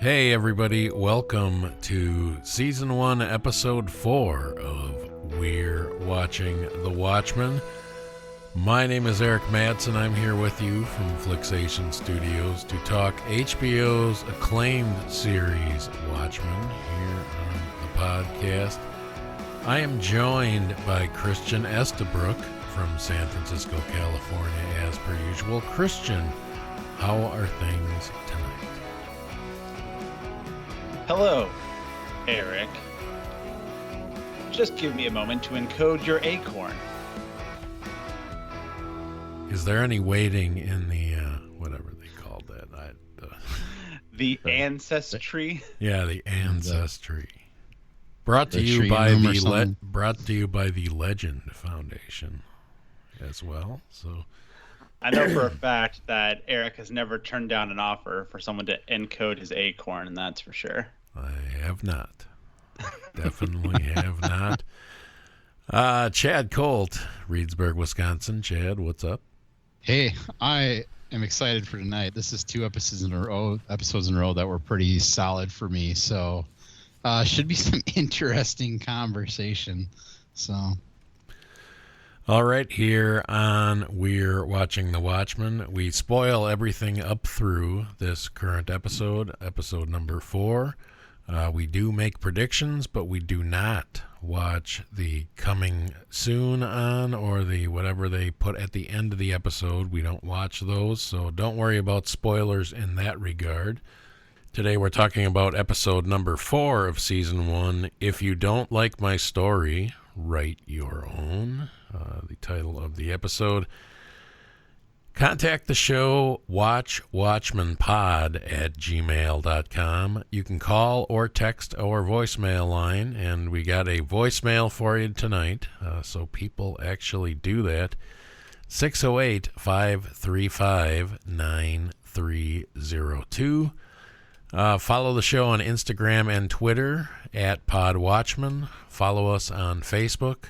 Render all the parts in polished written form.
Hey everybody, welcome to Season 1, Episode 4 of We're Watching the Watchmen. My name is Eric Madsen. I'm here with you from Flicksation Studios to talk HBO's acclaimed series, Watchmen, here on the podcast. I am joined by Christian Estabrook from San Francisco, California, as per usual. Christian, how are things tonight? Hello, Eric. Just give me a moment to encode your acorn. Is there any waiting in the, whatever they called that? The ancestry? Yeah, the ancestry. Brought to you by the Legend Foundation as well. So I know for a fact that Eric has never turned down an offer for someone to encode his acorn, and that's for sure. I have not. Definitely have not. Chad Colt, Reedsburg, Wisconsin. Chad, what's up? Hey, I am excited for tonight. This is two episodes in a row that were pretty solid for me. So, should be some interesting conversation. So, all right, here on We're Watching the Watchmen, we spoil everything up through this current episode number 4. We do make predictions, but we do not watch the coming soon on or the whatever they put at the end of the episode. We don't watch those, so don't worry about spoilers in that regard. Today we're talking about episode number 4 of season 1, If You Don't Like My Story, Write Your Own, the title of the episode. Contact the show, watchwatchmanpod@gmail.com. You can call or text our voicemail line, and we got a voicemail for you tonight, so people actually do that. 608-535-9302. Follow the show on Instagram and Twitter @PodWatchman. Follow us on Facebook,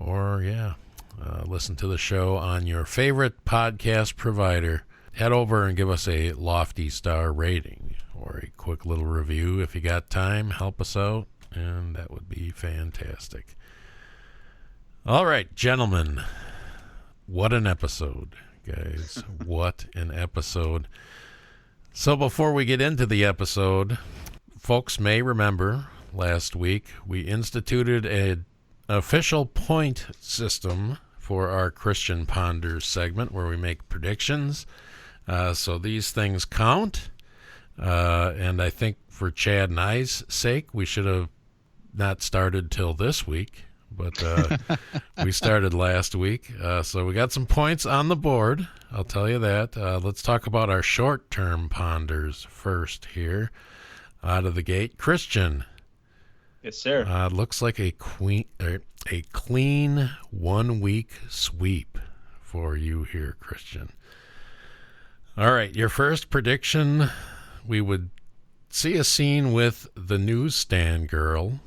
or listen to the show on your favorite podcast provider. Head over and give us a lofty star rating or a quick little review if you got time. Help us out, and that would be fantastic. All right, gentlemen, what an episode, guys. What an episode. So before we get into the episode, folks may remember last week we instituted an official point system for our Christian Ponders segment where we make predictions. So these things count. And I think for Chad and I's sake, we should have not started till this week, but we started last week. So we got some points on the board. I'll tell you that. Let's talk about our short-term ponders first here. Out of the gate, Christian. Yes, sir. Looks like a clean 1-week sweep for you here, Christian. All right, your first prediction, we would see a scene with the newsstand girl.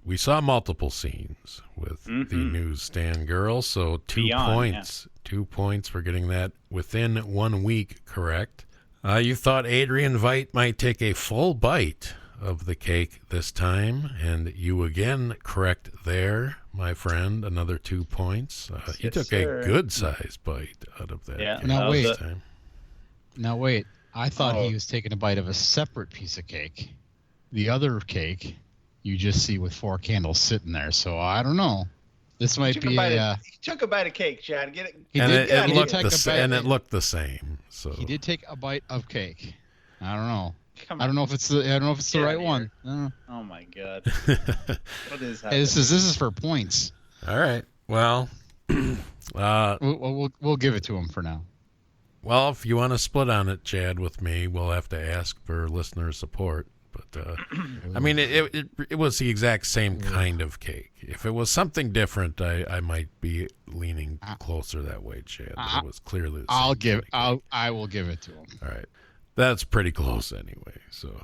We saw multiple scenes with the newsstand girl, so 2 points. Yeah. 2 points for getting that within 1 week correct. You thought Adrian Veidt might take a full bite of the cake this time, and you again correct there, my friend. Another 2 points. You took a good-sized bite out of that. Yeah. Now wait. I thought he was taking a bite of a separate piece of cake. The other cake you just see with 4 candles sitting there. So I don't know. This might be he took a bite of cake, Chad. Get it? It looked the same. So he did take a bite of cake. I don't know. I don't know if it's the right one. Oh my God! What is happening? Hey, this is for points. All right. Well, we'll give it to him for now. Well, if you want to split on it, Chad, with me, we'll have to ask for listener support. But I mean, it was the exact same kind of cake. If it was something different, I might be leaning closer that way, Chad. But it was clearly the same. I will give it to him. All right. That's pretty close anyway. So,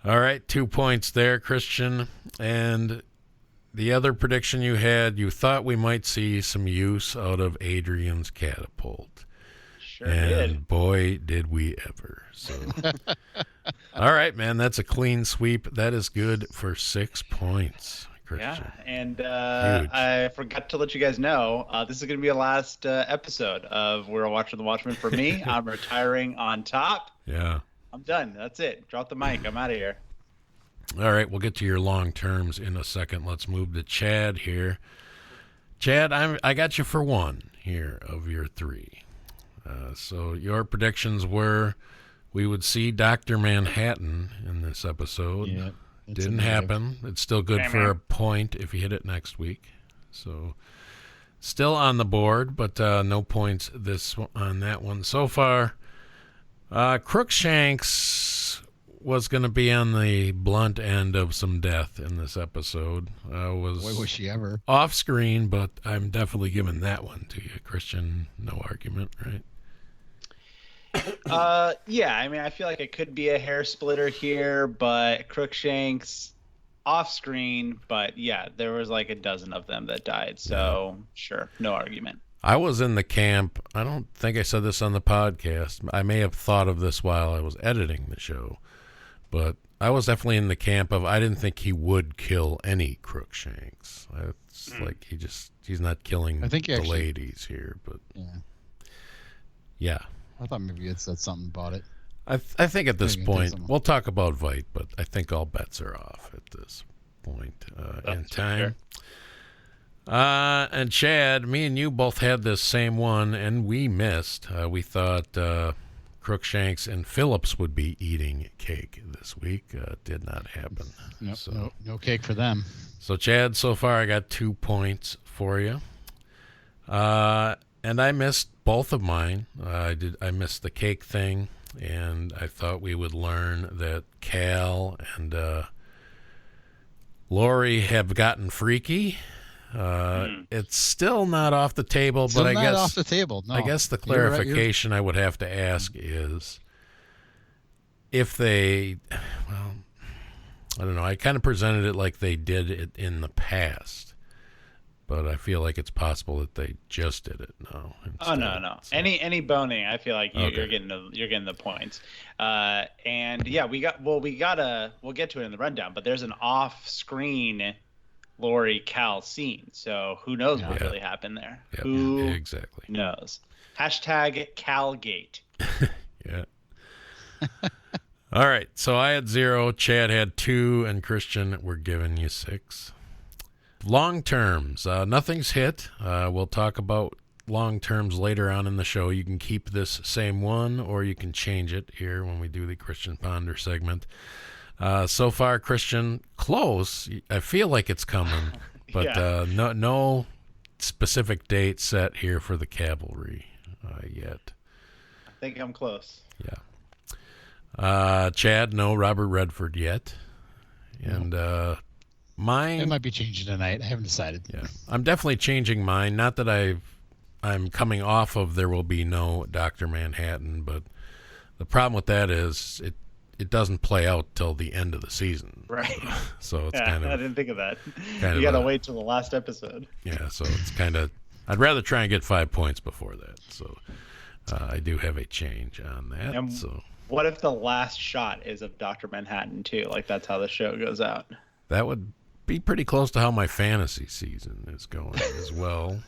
all right, 2 points there, Christian. And the other prediction you had, you thought we might see some use out of Adrian's catapult. Sure did. And boy, did we ever. So All right, man. That's a clean sweep. That is good for 6 points, Christian. Yeah, and Huge. I forgot to let you guys know, this is going to be the last episode of We're Watching the Watchmen for me. I'm retiring on top. Yeah. I'm done. That's it. Drop the mic. I'm out of here. All right, we'll get to your long terms in a second. Let's move to Chad here. Chad, I got you for 1 here of your 3. So your predictions were we would see Dr. Manhattan in this episode. Yeah, Didn't happen. It's still good for a point if you hit it next week. So still on the board, but no points on that one so far. Crookshanks was going to be on the blunt end of some death in this episode. Boy, was she ever. Off screen, but I'm definitely giving that one to you, Christian. No argument, right? Yeah, I mean, I feel like it could be a hair splitter here, but Crookshanks off screen, but yeah, there was like a dozen of them that died, so sure, no argument. I was in the camp. I don't think I said this on the podcast. I may have thought of this while I was editing the show, but I was definitely in the camp of I didn't think he would kill any Crookshanks. It's like he's not killing the ladies here, but yeah. I thought maybe it said something about it. I think at this point, we'll talk about Vite, but I think all bets are off at this point in time. Sure. And Chad, me and you both had this same one, and we missed. We thought Crookshanks and Phillips would be eating cake this week. Did not happen. Nope, so, no cake for them. So, Chad, so far I got 2 points for you. And I missed both of mine. I missed the cake thing, and I thought we would learn that Cal and Lori have gotten freaky. It's still not off the table, still but not off the table. No. I guess the clarification I would have to ask is if they, well, I don't know. I kind of presented it like they did it in the past. But I feel like it's possible that they just did it now. Oh no. So. Any boning, I feel like you're getting the points. And yeah, we'll get to it in the rundown. But there's an off-screen Lori Cal scene, so who knows what really happened there? Yep. Who exactly knows? #CalGate. Yeah. All right. So I had 0, Chad had 2, and Christian, we're giving you 6. Long terms, nothing's hit. We'll talk about long terms later on in the show. You can keep this same one, or you can change it here when we do the Christian Ponder segment. So far, Christian, close. I feel like it's coming, but no specific date set here for the cavalry yet. I think I'm close. Yeah. Chad, no Robert Redford yet, and. Mine. It might be changing tonight. I haven't decided. Yeah, I'm definitely changing mine. Not that I'm coming off of there will be no Dr. Manhattan, but the problem with that is it doesn't play out till the end of the season. Right. So it's kind of. I didn't think of that. You got to wait till the last episode. Yeah, so it's kind of. I'd rather try and get 5 points before that. So I do have a change on that. And what if the last shot is of Dr. Manhattan too? Like that's how the show goes out. That would be pretty close to how my fantasy season is going as well.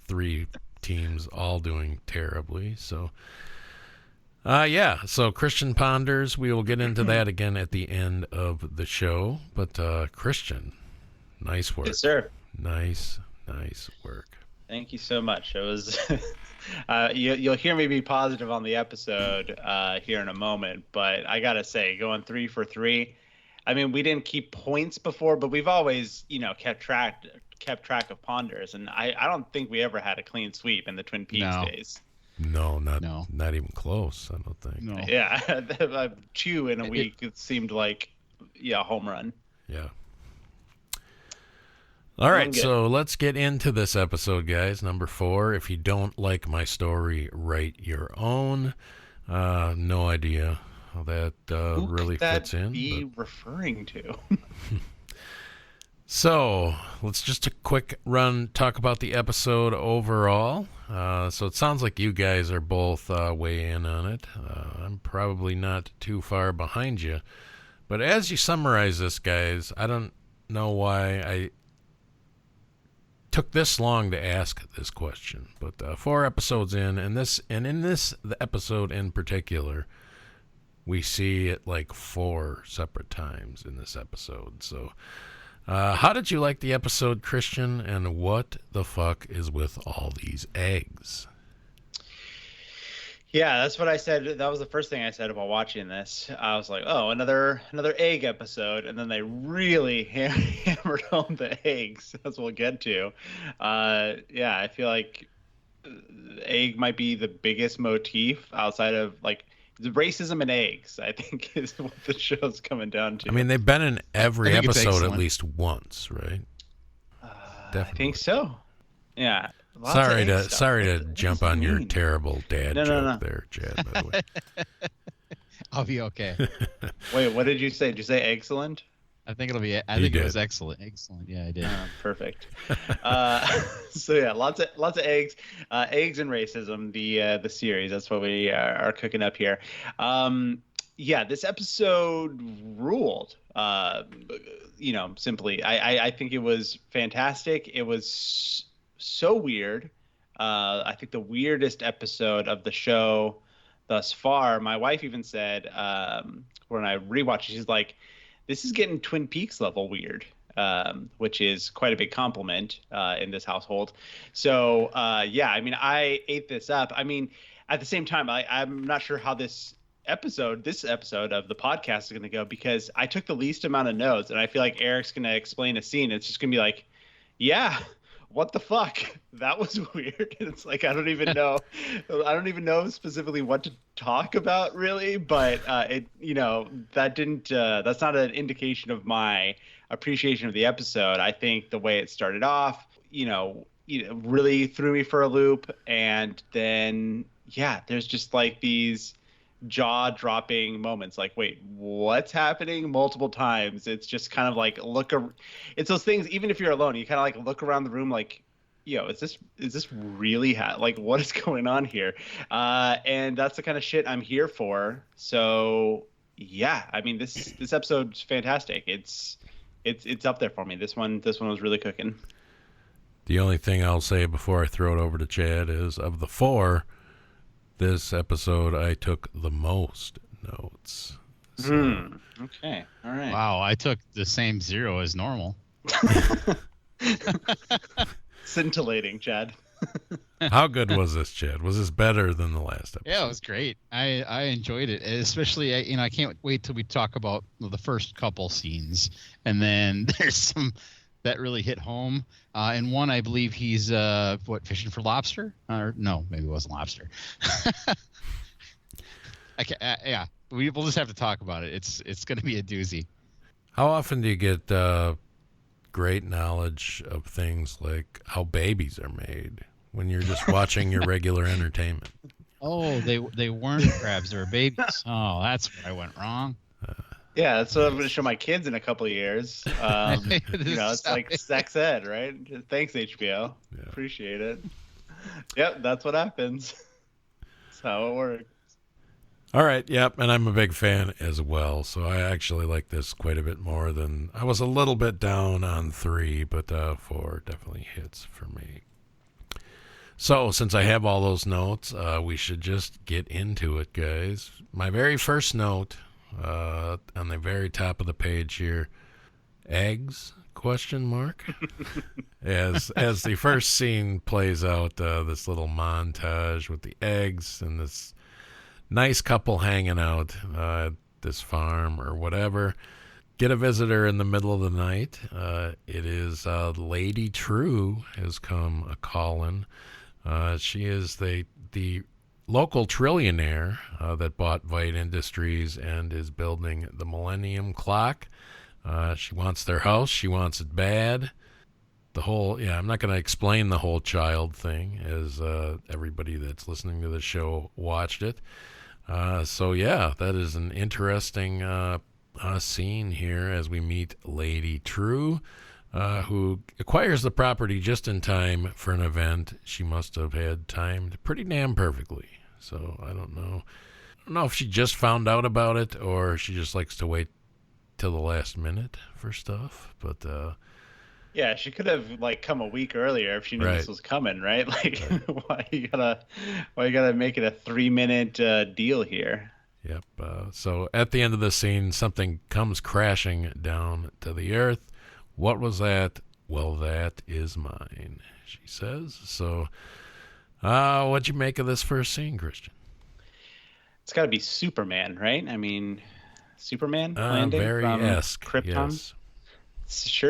3 teams all doing terribly. So, so Christian Ponders, we will get into that again at the end of the show. But Christian, nice work. Yes, sir. Nice work. Thank you so much. It was. You'll hear me be positive on the episode here in a moment, but I gotta say, going 3 for 3. I mean, we didn't keep points before, but we've always, kept track of Ponders, and I don't think we ever had a clean sweep in the Twin Peaks days. No, not even close. I don't think. No. Yeah, 2 in a week. It seemed like, home run. Yeah. All right, so let's get into this episode, guys. Number 4. If you don't like my story, write your own. No idea how that really fits in. Who could that be referring to? So let's just a quick run talk about the episode overall. So it sounds like you guys are both way in on it. I'm probably not too far behind you. But as you summarize this, guys, I don't know why I took this long to ask this question. But 4 episodes in, and in this the episode in particular, we see it like 4 separate times in this episode. So how did you like the episode, Christian? And what the fuck is with all these eggs? Yeah, that's what I said. That was the first thing I said about watching this. I was like, oh, another egg episode. And then they really hammered home the eggs, as we'll get to. Yeah, I feel like egg might be the biggest motif outside of like the racism and eggs, I think, is what the show's coming down to. I mean, they've been in every episode at least once, right? I think so. Yeah. Sorry to jump on your terrible dad joke there, Chad, by the way. I'll be okay. Wait, what did you say? Did you say excellent? I think it was excellent. Excellent. Yeah, I did. Perfect. So yeah, lots of eggs, eggs and racism. The series. That's what we are cooking up here. Yeah, this episode ruled. Simply, I think it was fantastic. It was so weird. I think the weirdest episode of the show thus far. My wife even said when I rewatched it, she's like, this is getting Twin Peaks level weird, which is quite a big compliment in this household. So yeah, I mean, I ate this up. I mean, at the same time, I'm not sure how this episode of the podcast is going to go, because I took the least amount of notes, and I feel like Eric's going to explain a scene. It's just going to be like, yeah, what the fuck? That was weird. And it's like, I don't even know specifically what to talk about really, but that's not an indication of my appreciation of the episode. I think the way it started off, really threw me for a loop. And then, yeah, there's just like these jaw-dropping moments, like, wait, what's happening? Multiple times. It's just kind of like it's those things, even if you're alone, you kind of like look around the room like, is this really like, what is going on here? And that's the kind of shit I'm here for. So yeah, I mean, this episode's fantastic. It's up there for me. This one was really cooking. The only thing I'll say before I throw it over to Chad is, of the 4, this episode I took the most notes. So. Okay. All right. Wow, I took the same 0 as normal. Scintillating, Chad. How good was this, Chad? Was this better than the last episode? Yeah, it was great. I enjoyed it, especially I can't wait till we talk about the first couple scenes, and then there's some that really hit home. And one, I believe he's fishing for lobster? Or no, maybe it wasn't lobster. Yeah, we'll just have to talk about it. It's going to be a doozy. How often do you get great knowledge of things like how babies are made when you're just watching your regular entertainment? Oh, they weren't crabs; they were babies. Oh, that's where I went wrong. Yeah, that's what I'm going to show my kids in a couple of years. It's like sex ed, right? Thanks, HBO. Yeah. Appreciate it. Yep, that's what happens. That's how it works. All right, yep, and I'm a big fan as well, so I actually like this quite a bit more than... I was a little bit down on 3, but 4 definitely hits for me. So, since I have all those notes, we should just get into it, guys. My very first note... on the very top of the page here, eggs? ? As the first scene plays out, this little montage with the eggs and this nice couple hanging out at this farm or whatever. Get a visitor in the middle of the night. It is Lady Trieu has come a-calling. She is the local trillionaire that bought Vite Industries and is building the Millennium Clock. She wants their house. She wants it bad. I'm not going to explain the whole child thing, as everybody that's listening to the show watched it. So yeah, that is an interesting scene here as we meet Lady Trieu. who acquires the property just in time for an event she must have had timed pretty damn perfectly. So I don't know. I don't know if she just found out about it or she just likes to wait till the last minute for stuff. But yeah, she could have come a week earlier if she knew this was coming, right? Why you gotta make it a 3-minute deal here? Yep. So at the end of the scene, something comes crashing down to the earth. What was that? Well, that is mine, she says. So, what'd you make of this first scene, Christian? It's got to be Superman, right? I mean, Superman landing very from esque, Krypton. yes.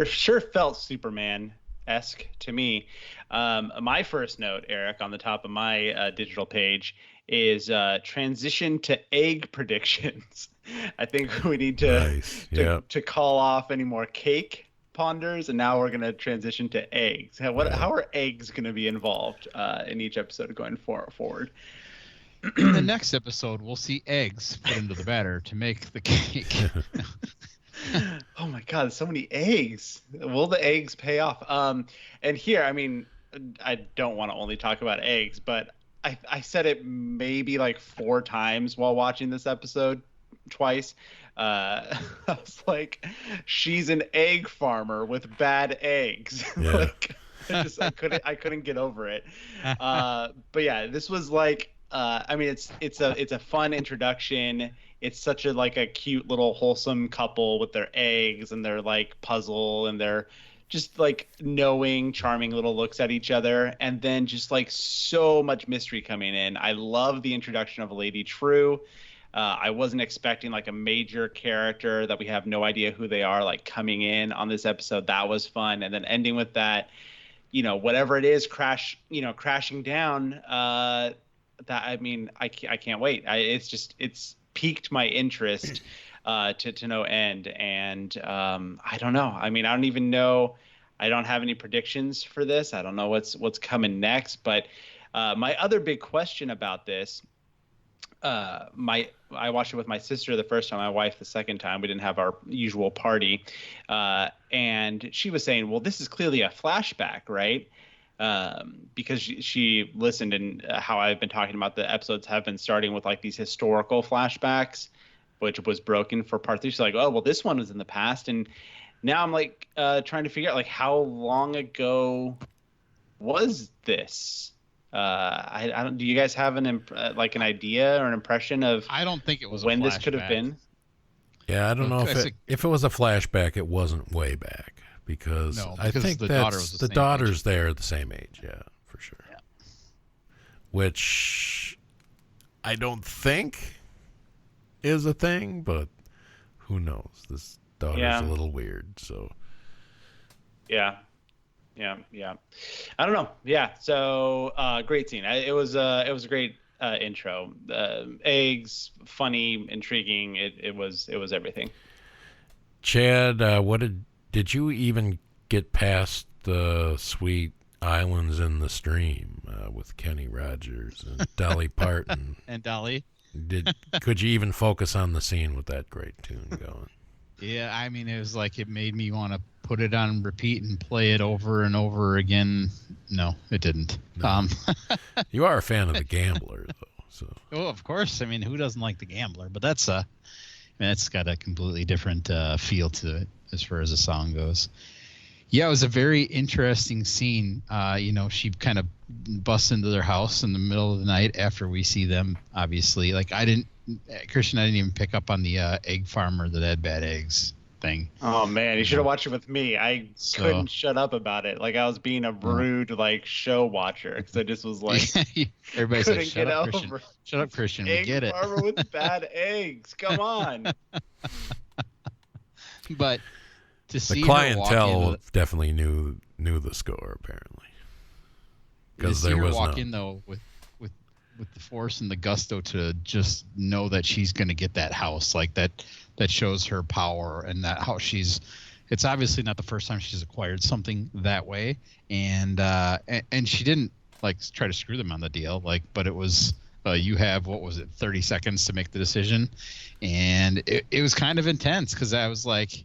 Sure felt Superman-esque to me. My first note, Eric, on the top of my digital page is transition to egg predictions. I think we need to call off any more cake ponders, and now we're going to transition to eggs. How are eggs going to be involved in each episode going forward? In the next episode, we'll see eggs put into the batter to make the cake. Oh my God, so many eggs. Will the eggs pay off? And here, I mean, I don't want to only talk about eggs, but I said it maybe 4 times while watching this episode, twice. I was like, she's an egg farmer with bad eggs. Yeah. I couldn't get over it. But yeah, this was I mean, it's a fun introduction. It's such a cute little wholesome couple with their eggs and their puzzle and their just knowing, charming little looks at each other, and then just so much mystery coming in. I love the introduction of Lady Trieu. I wasn't expecting a major character that we have no idea who they are coming in on this episode. That was fun, and then ending with that, whatever it is, crashing down. That I mean, I can't wait. It's piqued my interest to no end, and I don't know. I mean, I don't even know. I don't have any predictions for this. I don't know what's coming next. But my other big question about this, I watched it with my sister the first time, my wife the second time. We didn't have our usual party, and she was saying, "Well, this is clearly a flashback, right?" Because she listened, and how I've been talking about the episodes have been starting with these historical flashbacks, which was broken for part 3. She's like, oh, well, this one was in the past. And now I'm trying to figure out how long ago was this? I don't, do you guys have an idea or an impression of I don't think it was when a this could have been? Yeah, I don't know if it was a flashback, it wasn't way back. Because I think the daughter's there at the same age, yeah, for sure. Yeah. Which I don't think is a thing, but who knows? This daughter's a little weird, so. Yeah. I don't know. Yeah. So great scene. It was a great intro. Eggs, funny, intriguing. It was everything. Chad, did you even get past the sweet Islands in the Stream with Kenny Rogers and Dolly Parton? And Dolly? Could you even focus on the scene with that great tune going? Yeah, I mean, it was it made me want to put it on repeat and play it over and over again. No, it didn't. No. You are a fan of The Gambler, though. So. Oh, of course. I mean, who doesn't like The Gambler? But that's got a completely different feel to it as far as the song goes. Yeah, it was a very interesting scene. She kind of busts into their house in the middle of the night after we see them, obviously. Christian, I didn't even pick up on the egg farmer that had bad eggs thing. Oh, man, you should have watched it with me. I couldn't shut up about it. I was being a rude, show watcher, because I just was everybody's like, shut up, Christian. Shut up, Christian. We get it. Egg farmer with bad eggs. Come on. But to see the clientele definitely knew the score, apparently, because there was walk in though with the force and the gusto to just know that she's going to get that house, that shows her power, and that how it's obviously not the first time she's acquired something that way, and she didn't try to screw them on the deal, but it was you have, what was it, 30 seconds to make the decision, and it was kind of intense, because I was like,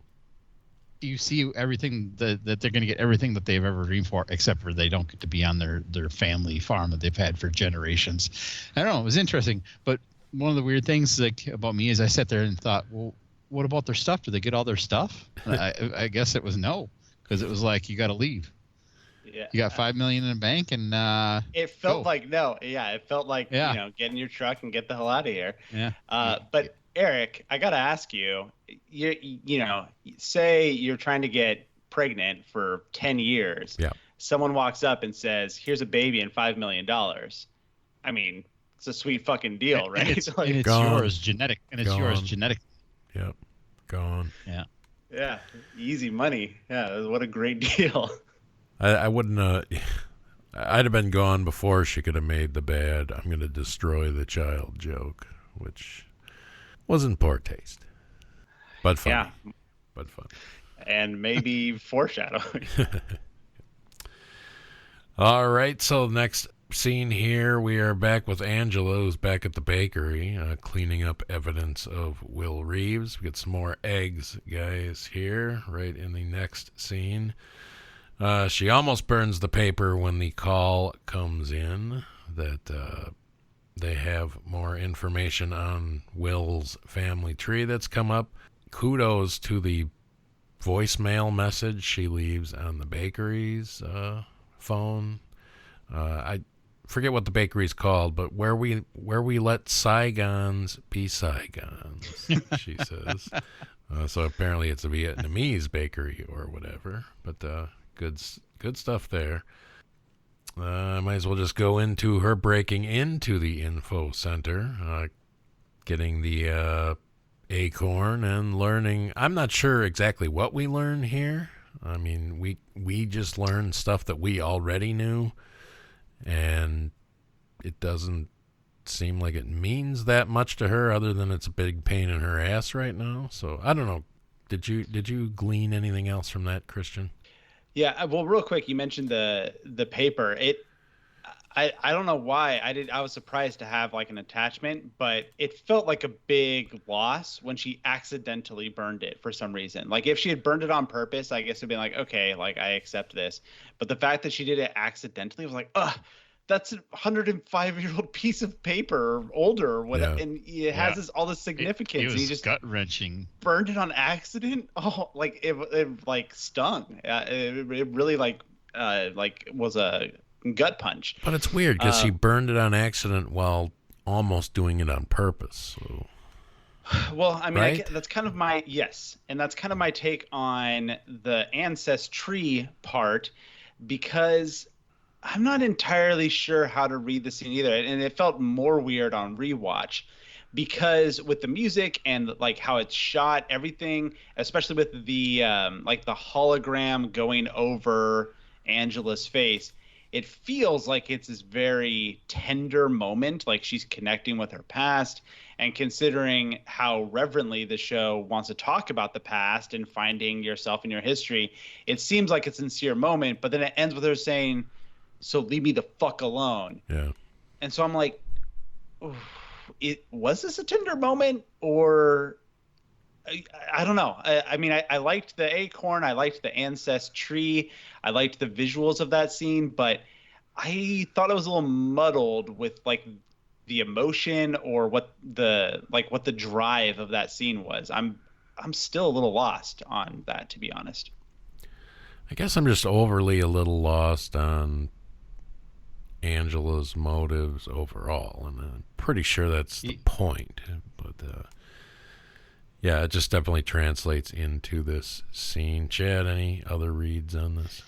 you see everything that they're going to get everything that they've ever dreamed for, except for they don't get to be on their family farm that they've had for generations. I don't know. It was interesting, but one of the weird things like about me is I sat there and thought, well, what about their stuff? Do they get all their stuff? I guess it was no, because it was like, you got to leave. Yeah. You got $5 million in the bank, and it felt like no. Yeah, it felt like Yeah. you know, get in your truck and get the hell out of here. Yeah. But Eric, I gotta ask you, you know, say you're trying to get pregnant for 10 years. Yeah. Someone walks up and says, "Here's a baby and $5 million." I mean, it's a sweet fucking deal, right? And it's, Like, and it's yours genetic, and it's yours genetic. Yep. Gone. Yeah. yeah, easy money. Yeah, what a great deal. I wouldn't. I'd have been gone before she could have made the bad "I'm going to destroy the child" joke, which was in poor taste, but funny. Yeah. But fun. And maybe foreshadowing. All right, so next scene here, we are back with Angela, who's back at the bakery, cleaning up evidence of Will Reeves. We get some more eggs, guys, here, right in the next scene. She almost burns the paper when the call comes in that they have more information on Will's family tree that's come up. Kudos to the voicemail message she leaves on the bakery's phone. I forget what the bakery's called, but where we let Saigons be Saigons, she says. So apparently it's a Vietnamese bakery or whatever, but good stuff there. I might as well just go into her breaking into the info center, getting the acorn and learning. I'm not sure exactly what we learn here. I mean, we just learned stuff that we already knew, and it doesn't seem like it means that much to her other than it's a big pain in her ass right now. So I don't know. Did you glean anything else from that, Christian? Yeah, well, real quick, you mentioned the paper. I don't know why I was surprised to have like an attachment, but it felt like a big loss when she accidentally burned it for some reason. Like if she had burned it on purpose, I guess it'd be like, okay, like I accept this. But the fact that she did it accidentally was like, ugh, that's a 105-year-old piece of paper or older or whatever, and it has all this significance. It was and you just gut wrenching. Burned it on accident. Oh, like it like stung. It really like was a gut punch. But it's weird because she burned it on accident while almost doing it on purpose. So. Well, I mean, right? that's kind of my and that's kind of my take on the ancestry part, because I'm not entirely sure how to read the scene either, and it felt more weird on rewatch, because with the music and like how it's shot, everything, especially with the like the hologram going over Angela's face, it feels like it's this very tender moment, like she's connecting with her past. And considering how reverently the show wants to talk about the past and finding yourself in your history, it seems like a sincere moment, but then it ends with her saying, "So leave me the fuck alone." Yeah. And so I'm like, was this a tender moment, or I don't know. I mean, I liked the acorn. I liked the ancestry. I liked the visuals of that scene, but I thought it was a little muddled with like the emotion or what the drive of that scene was. I'm still a little lost on that, to be honest. I guess I'm just overly a little lost on Angela's motives overall, and I'm pretty sure that's the point. But yeah, it just definitely translates into this scene. Chad, any other reads on this?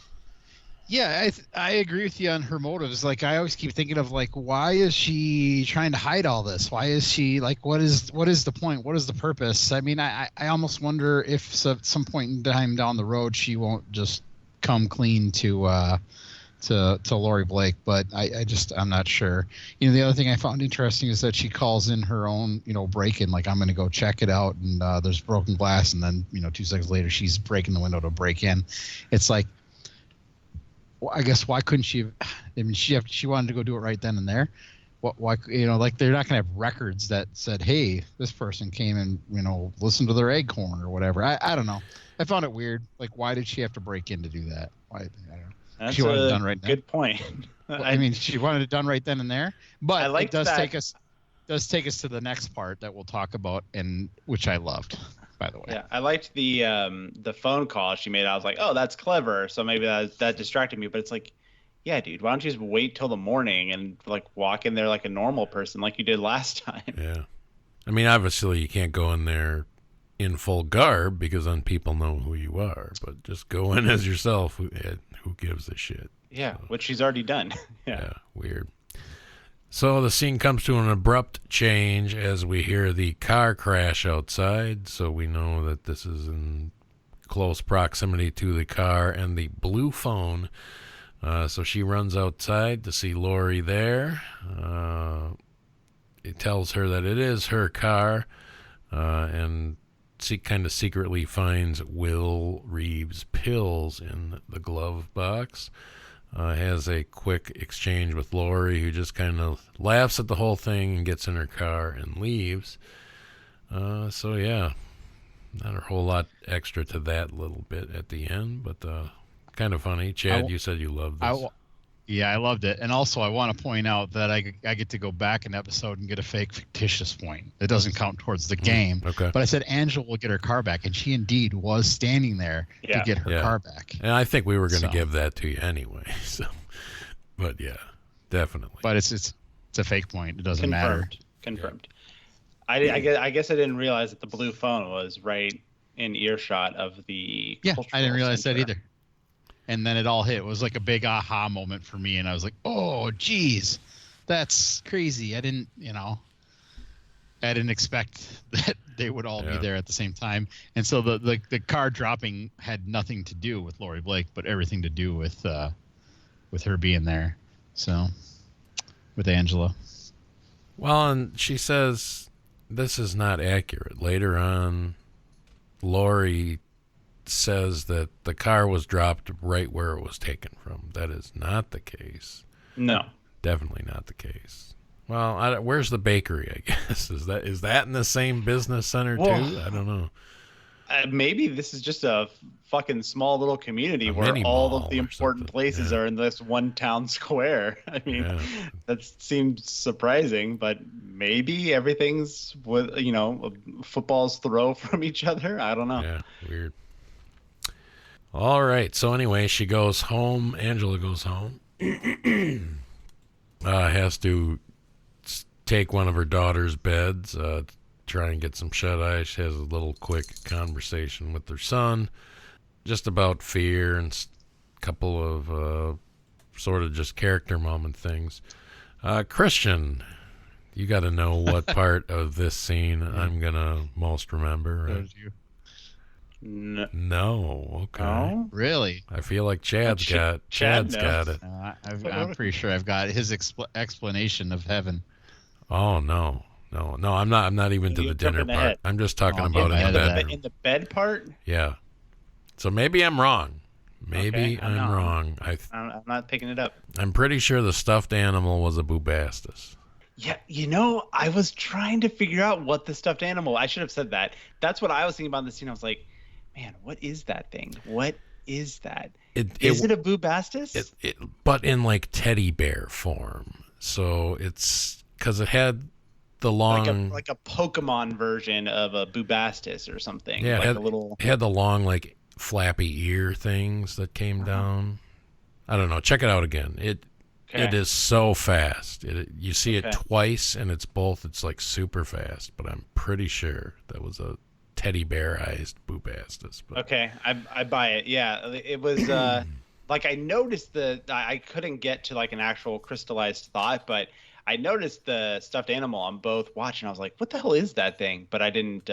Yeah, I agree with you on her motives. Like, I always keep thinking of like, why is she trying to hide all this? Why is she like, what is the point? What is the purpose? I mean, I almost wonder if at some point in time down the road she won't just come clean to Lori Blake, but I'm not sure. You know, the other thing I found interesting is that she calls in her own, break-in, like, I'm going to go check it out, and there's broken glass, and then, 2 seconds later she's breaking the window to break in. It's like, well, I guess why couldn't she have, I mean, she wanted to go do it right then and there, Why, like they're not going to have records that said, hey, this person came and, listened to their Acorn or whatever. I don't know. I found it weird. Like, why did she have to break in to do that? Why? I don't know. That's she wanted it done right good point. Well, I mean, she wanted it done right then and there. But it does take us to the next part that we'll talk about, and which I loved, by the way. Yeah, I liked the phone call she made. I was like, oh, that's clever. So maybe that distracted me. But it's like, yeah, dude, why don't you just wait till the morning and like walk in there like a normal person like you did last time? Yeah. I mean, obviously you can't go in there in full garb because then people know who you are, but just go in as yourself. Who gives a shit? Yeah, which she's already done. Yeah, weird. So the scene comes to an abrupt change as we hear the car crash outside, so we know that this is in close proximity to the car and the blue phone. So she runs outside to see Lori there. It tells her that it is her car, and she kind of secretly finds Will Reeves' pills in the glove box. Has a quick exchange with Lori, who just kind of laughs at the whole thing and gets in her car and leaves. So yeah, not a whole lot extra to that little bit at the end, but kind of funny. Chad, you said you loved this. Yeah, I loved it. And also I want to point out that I get to go back an episode and get a fake fictitious point. It doesn't count towards the game. Okay. But I said Angela will get her car back, and she indeed was standing there to get her car back. And I think we were going to give that to you anyway. So, but yeah, definitely. But it's a fake point. It doesn't matter. Confirmed. Yeah. I guess I didn't realize that the blue phone was right in earshot of the. Yeah, I didn't realize that either. And then it all hit. It was like a big aha moment for me, and I was like, "Oh, geez, that's crazy." I didn't expect that they would all be there at the same time. And so the car dropping had nothing to do with Lori Blake, but everything to do with her being there. So with Angela. Well, and she says this is not accurate. Later on, Lori says that the car was dropped right where it was taken from. That is not the case. No, definitely not the case. Well, where's the bakery? I guess is that in the same business center too? I don't know. Maybe this is just a fucking small little community where all of the important places are in this one town square. I mean, that seems surprising, but maybe everything's with footballs throw from each other. I don't know. Yeah, weird. All right. So anyway, she goes home. Angela goes home. Has to take one of her daughter's beds, try and get some shut-eye. She has a little quick conversation with her son, just about fear and a couple of sort of just character moment things. Christian, you got to know what part of this scene I'm going to most remember. Right? No. Okay. Oh? Really? I feel like Chad's got it. I'm pretty sure I've got his explanation of heaven. Oh no! I'm not even to the dinner part. Ahead. I'm just talking about in the bedroom. In the bed part? Yeah. So maybe I'm wrong. Maybe I'm wrong. I'm not picking it up. I'm pretty sure the stuffed animal was a bubastis. Yeah, I was trying to figure out what the stuffed animal. I should have said that. That's what I was thinking about in the scene. I was like, man, what is that thing? What is that? Is it a bubastis? But in like teddy bear form. So it's because it had the long, like a Pokemon version of a bubastis or something. Yeah, it had the long like flappy ear things that came down. I don't know. Check it out again. It is so fast. You see it twice, and it's like super fast. But I'm pretty sure that was a teddy bear-ized bubastis. But. Okay, I buy it. Yeah, it was like I noticed I couldn't get to like an actual crystallized thought, but I noticed the stuffed animal on both watch, and I was like, "What the hell is that thing?" But I didn't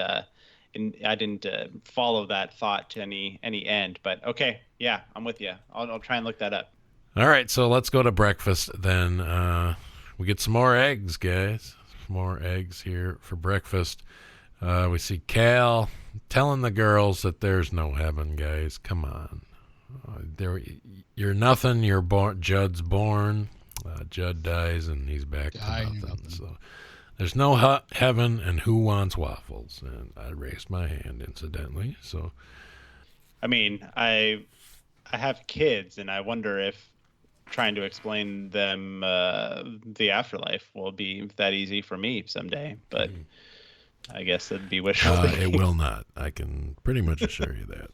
follow that thought to any end. But okay, yeah, I'm with you. I'll try and look that up. All right, so let's go to breakfast then. We get some more eggs, guys. Some more eggs here for breakfast. We see Cal telling the girls that there's no heaven, guys. Come on. You're nothing. You're born. Judd's born. Judd dies and he's back to nothing. So there's no heaven, and who wants waffles? And I raised my hand incidentally. So, I mean, I have kids, and I wonder if trying to explain them the afterlife will be that easy for me someday. But I guess it'd be wishful thinking. It will not. I can pretty much assure you that.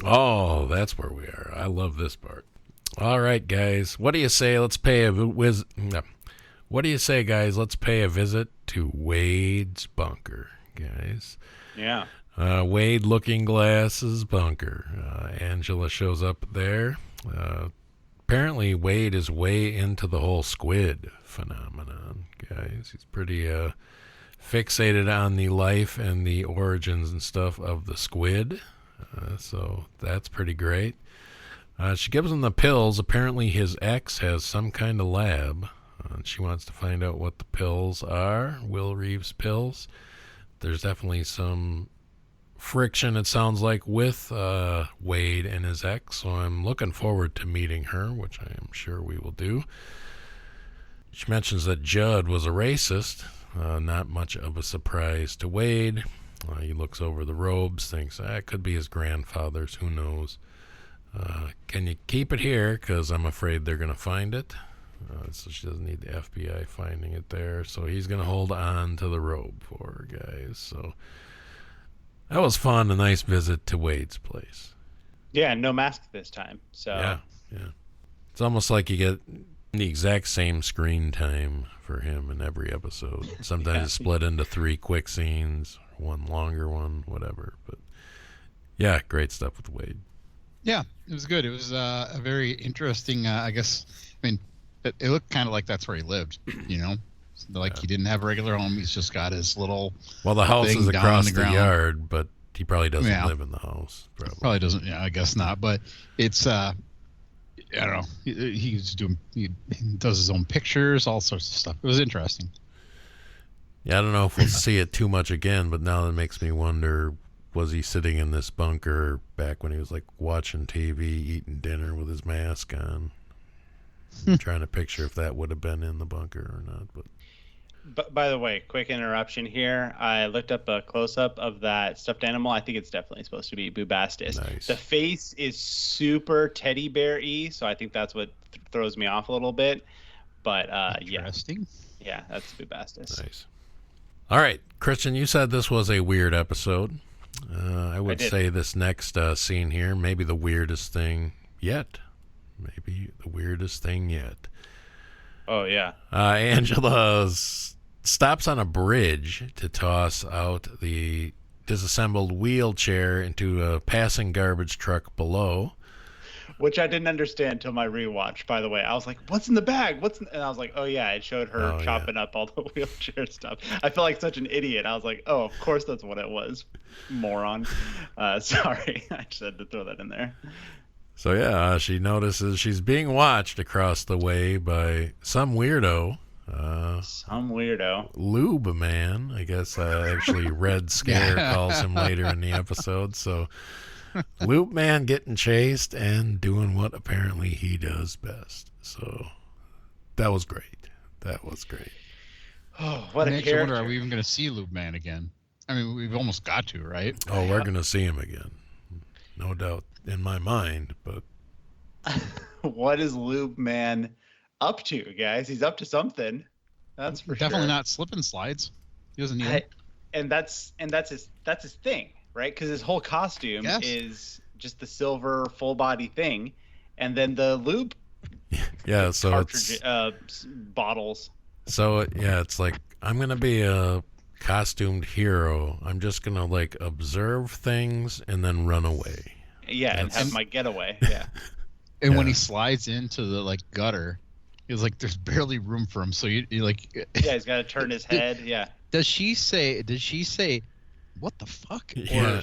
Oh, that's where we are. I love this part. All right, guys. What do you say? Let's pay a What do you say, guys? Let's pay a visit to Wade's bunker, guys. Yeah. Wade Looking Glass's bunker. Angela shows up there. Apparently, Wade is way into the whole squid phenomenon, guys. He's pretty fixated on the life and the origins and stuff of the squid. So that's pretty great. She gives him the pills. Apparently his ex has some kind of lab. She wants to find out what the pills are. Will Reeves pills. There's definitely some friction, it sounds like, with Wade and his ex. So I'm looking forward to meeting her, which I am sure we will do. She mentions that Judd was a racist. Not much of a surprise to Wade. He looks over the robes, thinks, it could be his grandfather's, who knows. Can you keep it here? Because I'm afraid they're going to find it. So she doesn't need the FBI finding it there. So he's going to hold on to the robe for her, guys. So that was fun, a nice visit to Wade's place. Yeah, no mask this time. So Yeah. It's almost like you get the exact same screen time for him in every episode. Sometimes it's split into 3 quick scenes, one longer one, whatever. But yeah, great stuff with Wade. Yeah, it was good. It was a very interesting, I guess. I mean, it looked kind of like that's where he lived, you know? Like he didn't have a regular home. He's just got his little. Well, the house is across the ground. yard, but he probably doesn't live in the house. Probably doesn't. Yeah, I guess not. But it's, I don't know. He does his own pictures, all sorts of stuff. It was interesting. Yeah, I don't know if we'll see it too much again, but now that makes me wonder, was he sitting in this bunker back when he was like watching TV, eating dinner with his mask on? I'm trying to picture if that would have been in the bunker or not. But by the way, quick interruption here. I looked up a close-up of that stuffed animal. I think it's definitely supposed to be Bubastis. Nice. The face is super teddy bear-y, so I think that's what throws me off a little bit. But interesting. Yeah, that's Bubastis. Nice. All right, Christian, you said this was a weird episode. I would say this next scene here, maybe the weirdest thing yet. Maybe the weirdest thing yet. Oh, yeah. Angela stops on a bridge to toss out the disassembled wheelchair into a passing garbage truck below. Which I didn't understand until my rewatch, by the way. I was like, what's in the bag? And I was like, oh, yeah, it showed her chopping up all the wheelchair stuff. I felt like such an idiot. I was like, oh, of course that's what it was, moron. Sorry, I just had to throw that in there. So, yeah, she notices she's being watched across the way by some weirdo. Lube Man, I guess actually Red Scare calls him later in the episode. So, Loop Man getting chased and doing what apparently he does best. So, that was great. Oh, what a character. Are we even going to see Lube Man again? I mean, we've almost got to, right? Oh, we're going to see him again. No doubt in my mind, but what is Lube Man up to, guys? He's up to something. That's for definitely sure. Not slip and slides. He doesn't need it. And that's his thing, right? Because his whole costume is just the silver full body thing, and then the lube. Yeah, so cartridge, bottles. So it's like, I'm gonna be a costumed hero. I'm just gonna like observe things and then run away. Yeah, and have my getaway. Yeah. And when he slides into the like gutter, it's like there's barely room for him. So you like. Yeah, he's got to turn his head. Yeah. Did she say? What the fuck? Yeah.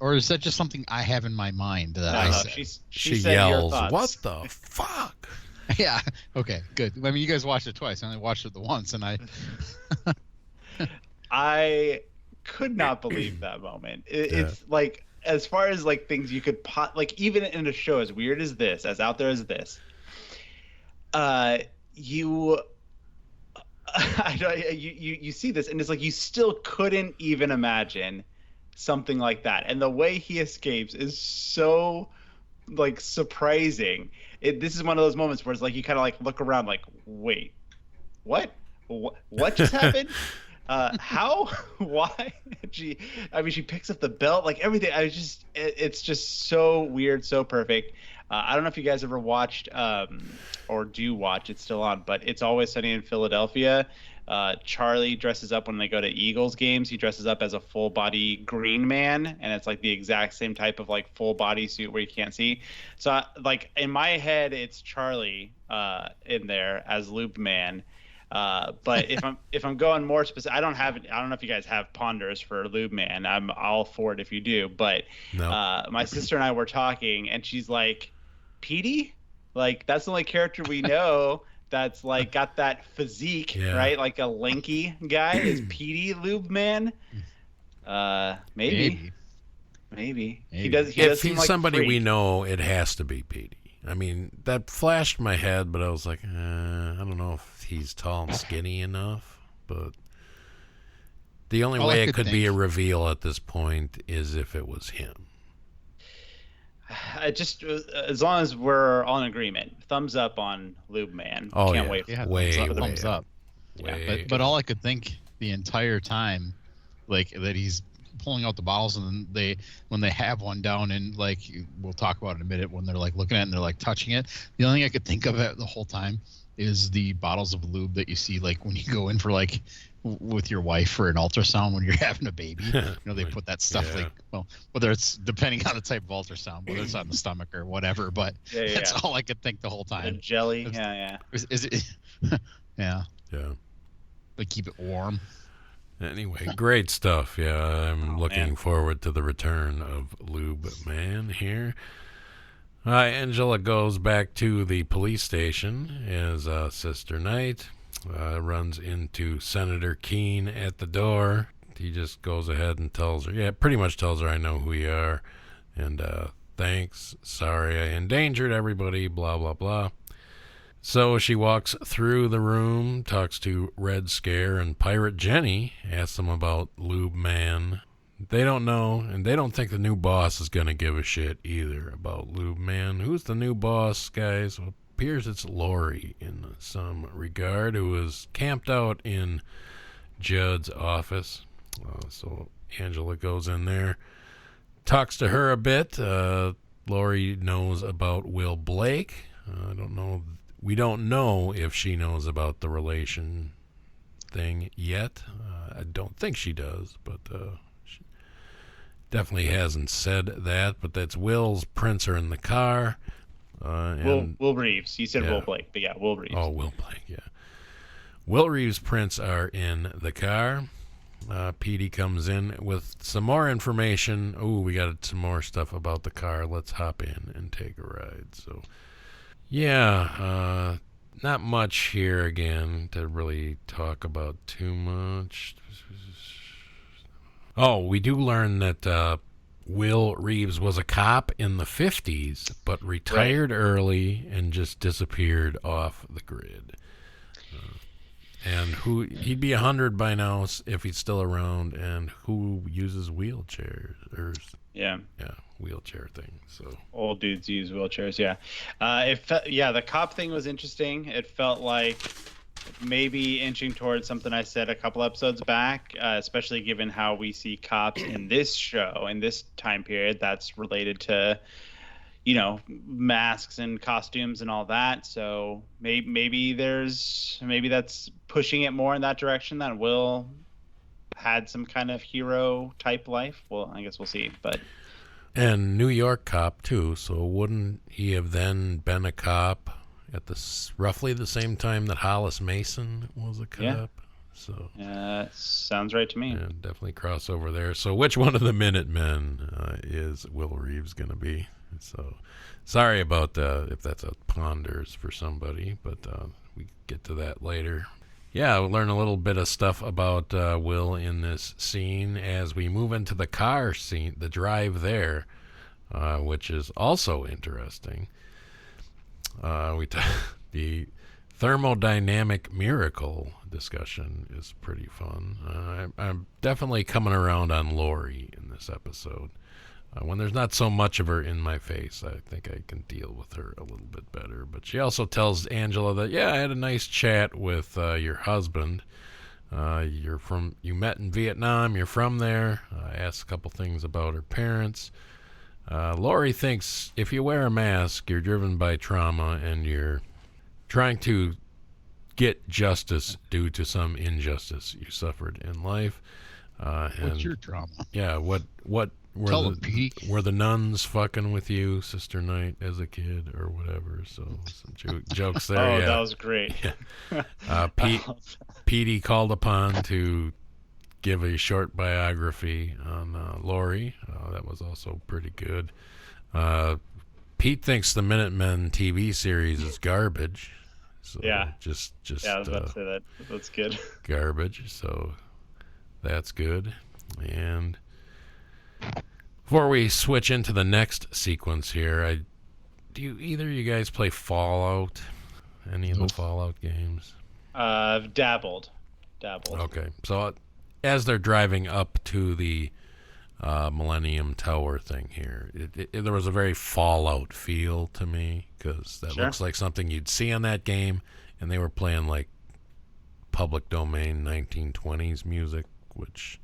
Or is that just something I have in my mind that I said? She yells, "What the fuck?" Yeah. Okay. Good. I mean, you guys watched it twice. I only watched it the once, and I could not believe that moment. It's like as far as like things you could like even in a show as weird as this, as out there as this, you you see this and it's like you still couldn't even imagine something like that, and the way he escapes is so like surprising. This is one of those moments where it's like you kind of like look around like, wait, what just happened? How? Why? She picks up the belt, like everything. It's just so weird, so perfect. I don't know if you guys ever watched or do watch, it's still on, but It's Always Sunny in Philadelphia. Charlie dresses up when they go to Eagles games. He dresses up as a full body green man, and it's like the exact same type of like full body suit where you can't see. So like in my head, it's Charlie in there as Lube Man. But if I'm going more specific, I don't know if you guys have ponders for Lube Man. I'm all for it if you do. But no. My sister and I were talking, and she's like, Petey? Like that's the only character we know that's like got that physique, right? Like a lanky guy. Is Petey Lube Man? Maybe. He does. If seem he's like somebody we know, it has to be Petey. I mean, that flashed my head, but I was like, I don't know if he's tall and skinny enough. But the only way it could be a reveal at this point is if it was him. I just, as long as we're all in agreement, thumbs up on Lube Man. Oh, Can't wait. Yeah, thumbs up. Yeah, but all I could think the entire time, like that he's pulling out the bottles, and then when they have one down, and like we'll talk about it in a minute, when they're like looking at it and they're like touching it, the only thing I could think of it the whole time is the bottles of lube that you see like when you go in for like with your wife for an ultrasound when you're having a baby. They put that stuff like, well, whether it's depending on the type of ultrasound, whether it's on the stomach or whatever, but that's all I could think the whole time. The jelly. Is it yeah like keep it warm. Anyway, great stuff. Yeah, I'm looking forward to the return of Lube Man here. Angela goes back to the police station as Sister Knight runs into Senator Keene at the door. He just goes ahead and pretty much tells her, I know who you are, and thanks, sorry I endangered everybody, blah, blah, blah. So she walks through the room, talks to Red Scare and Pirate Jenny, asks them about Lube Man. They don't know, and they don't think the new boss is going to give a shit either about Lube Man. Who's the new boss, guys? Well, it appears it's Lori in some regard, who is camped out in Judd's office. So Angela goes in there, talks to her a bit. Lori knows about Will Blake. I don't know. We don't know if she knows about the relation thing yet. I don't think she does, but she definitely hasn't said that. But that's Will's prints are in the car. Will Reeves. You said Will Blake, but Will Reeves. Oh, Will Blake, yeah. Will Reeves' prints are in the car. Petey comes in with some more information. Oh, we got some more stuff about the car. Let's hop in and take a ride. So... yeah, not much here again to really talk about too much. Oh, we do learn that Will Reeves was a cop in the 50s, but retired early and just disappeared off the grid. And he'd be 100 by now if he's still around, and who uses wheelchairs? Wheelchair thing. So old dudes use wheelchairs. The cop thing was interesting. It felt like maybe inching towards something I said a couple episodes back, especially given how we see cops in this show in this time period that's related to masks and costumes and all that. So maybe that's pushing it more in that direction, that Will had some kind of hero type life. Well, I guess we'll see. And New York cop too, so wouldn't he have then been a cop at roughly the same time that Hollis Mason was a cop? Yeah. So sounds right to me. Yeah, definitely crossover there. So which one of the Minutemen is Will Reeves going to be? So sorry about if that's a ponders for somebody, but we get to that later. yeah, we'll learn a little bit of stuff about Will in this scene as we move into the car scene, the drive there, which is also interesting. The thermodynamic miracle discussion is pretty fun. I'm definitely coming around on Lori in this episode. When there's not so much of her in my face, I think I can deal with her a little bit better. But she also tells Angela that, yeah, I had a nice chat with your husband. You met in Vietnam, you're from there. I asked a couple things about her parents. Lori thinks if you wear a mask, you're driven by trauma and you're trying to get justice due to some injustice you suffered in life. What's your trauma? Yeah, what were the nuns fucking with you, Sister Night, as a kid or whatever? So some jokes there. Oh, yeah. that was great. Yeah. Petey called upon to give a short biography on Lori. That was also pretty good. Pete thinks the Minutemen TV series is garbage. So yeah. Just yeah, I was about to say that. That's good. Garbage. So that's good. And before we switch into the next sequence here, do either of you guys play Fallout? Any of the Fallout games? Dabbled. Okay, so as they're driving up to the Millennium Tower thing here, there was a very Fallout feel to me, because that looks like something you'd see on that game, and they were playing like public domain 1920s music, which,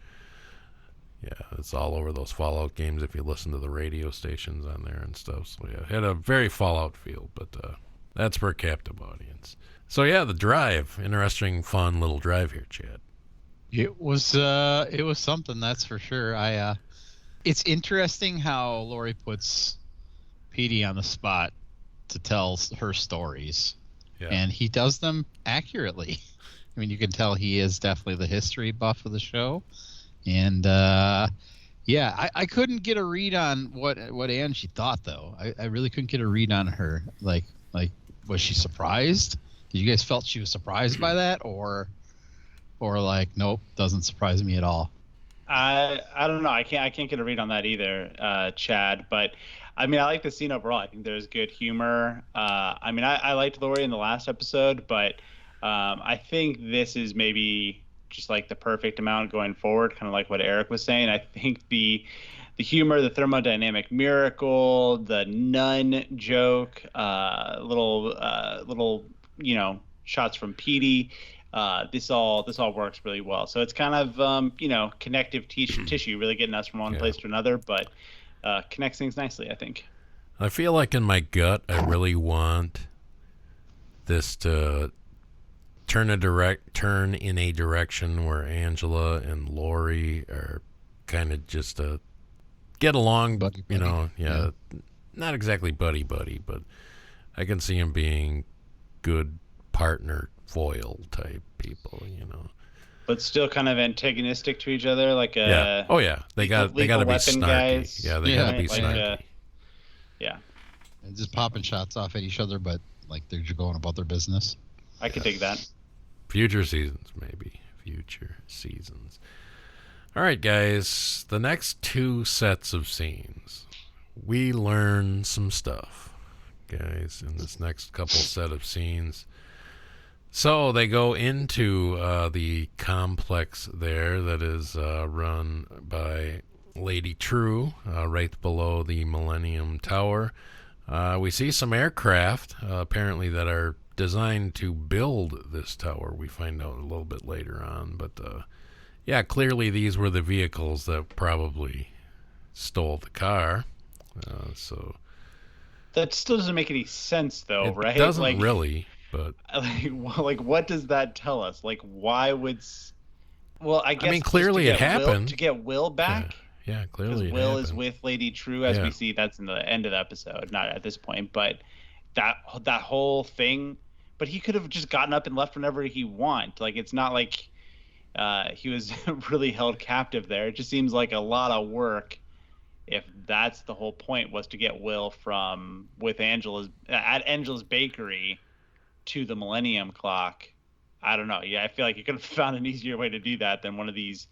yeah, it's all over those Fallout games if you listen to the radio stations on there and stuff. So yeah, it had a very Fallout feel, but that's for a captive audience. So yeah, the drive, interesting, fun little drive here, Chad. It was something, that's for sure. It's interesting how Lori puts Petey on the spot to tell her stories, and he does them accurately. I mean, you can tell he is definitely the history buff of the show, and I couldn't get a read on what Angie thought, though. I really couldn't get a read on her. Like, was she surprised? Did you guys felt she was surprised by that, or like, nope, doesn't surprise me at all? I don't know. I can't get a read on that either, Chad. But I mean, I like the scene overall. I think there's good humor. I mean, I liked Lori in the last episode, but I think this is maybe just like the perfect amount going forward, kind of like what Eric was saying. I think the humor, the thermodynamic miracle, the nun joke, little shots from Petey. This all works really well. So it's kind of connective tissue, really getting us from one place to another, but connects things nicely, I think. I feel like in my gut, I really want this to turn in a direction where Angela and Lori are kind of just get along, buddy. Yeah, not exactly buddy, but I can see them being good partner foil type people, but still kind of antagonistic to each other, like they got to be snarky. Guys. Yeah, they got to be snarky. And just popping shots off at each other, but like they're just going about their business. I could dig that. Future seasons, maybe. Future seasons. All right, guys. The next two sets of scenes, we learn some stuff, guys, in this next couple set of scenes. So they go into the complex there that is run by Lady Trieu, right below the Millennium Tower. We see some aircraft, apparently, that are designed to build this tower. We find out a little bit later on. But, clearly these were the vehicles that probably stole the car. So that still doesn't make any sense, though, right? It doesn't really. But like, what does that tell us? Like, why would? Well, I guess. I mean, clearly it happened to get Will back. Yeah, clearly. Will is with Lady Trieu, as we see. That's in the end of the episode, not at this point. But that whole thing. But he could have just gotten up and left whenever he wanted. Like, it's not like he was really held captive there. It just seems like a lot of work. If that's the whole point, was to get Will at Angela's bakery to the Millennium Clock, I don't know. Yeah, I feel like you could have found an easier way to do that than one of these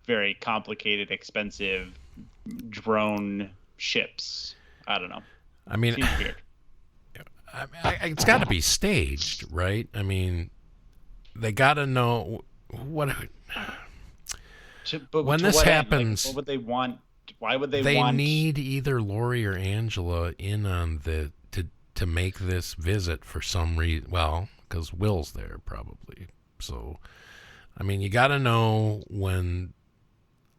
very complicated, expensive drone ships. I don't know. I mean, seems weird. It's got to be staged, right? I mean, they got to know what. When this happens, what would they want? Why would they want? They need either Lori or Angela in on to make this visit for some reason. Well, because Will's there probably. So, I mean, you got to know when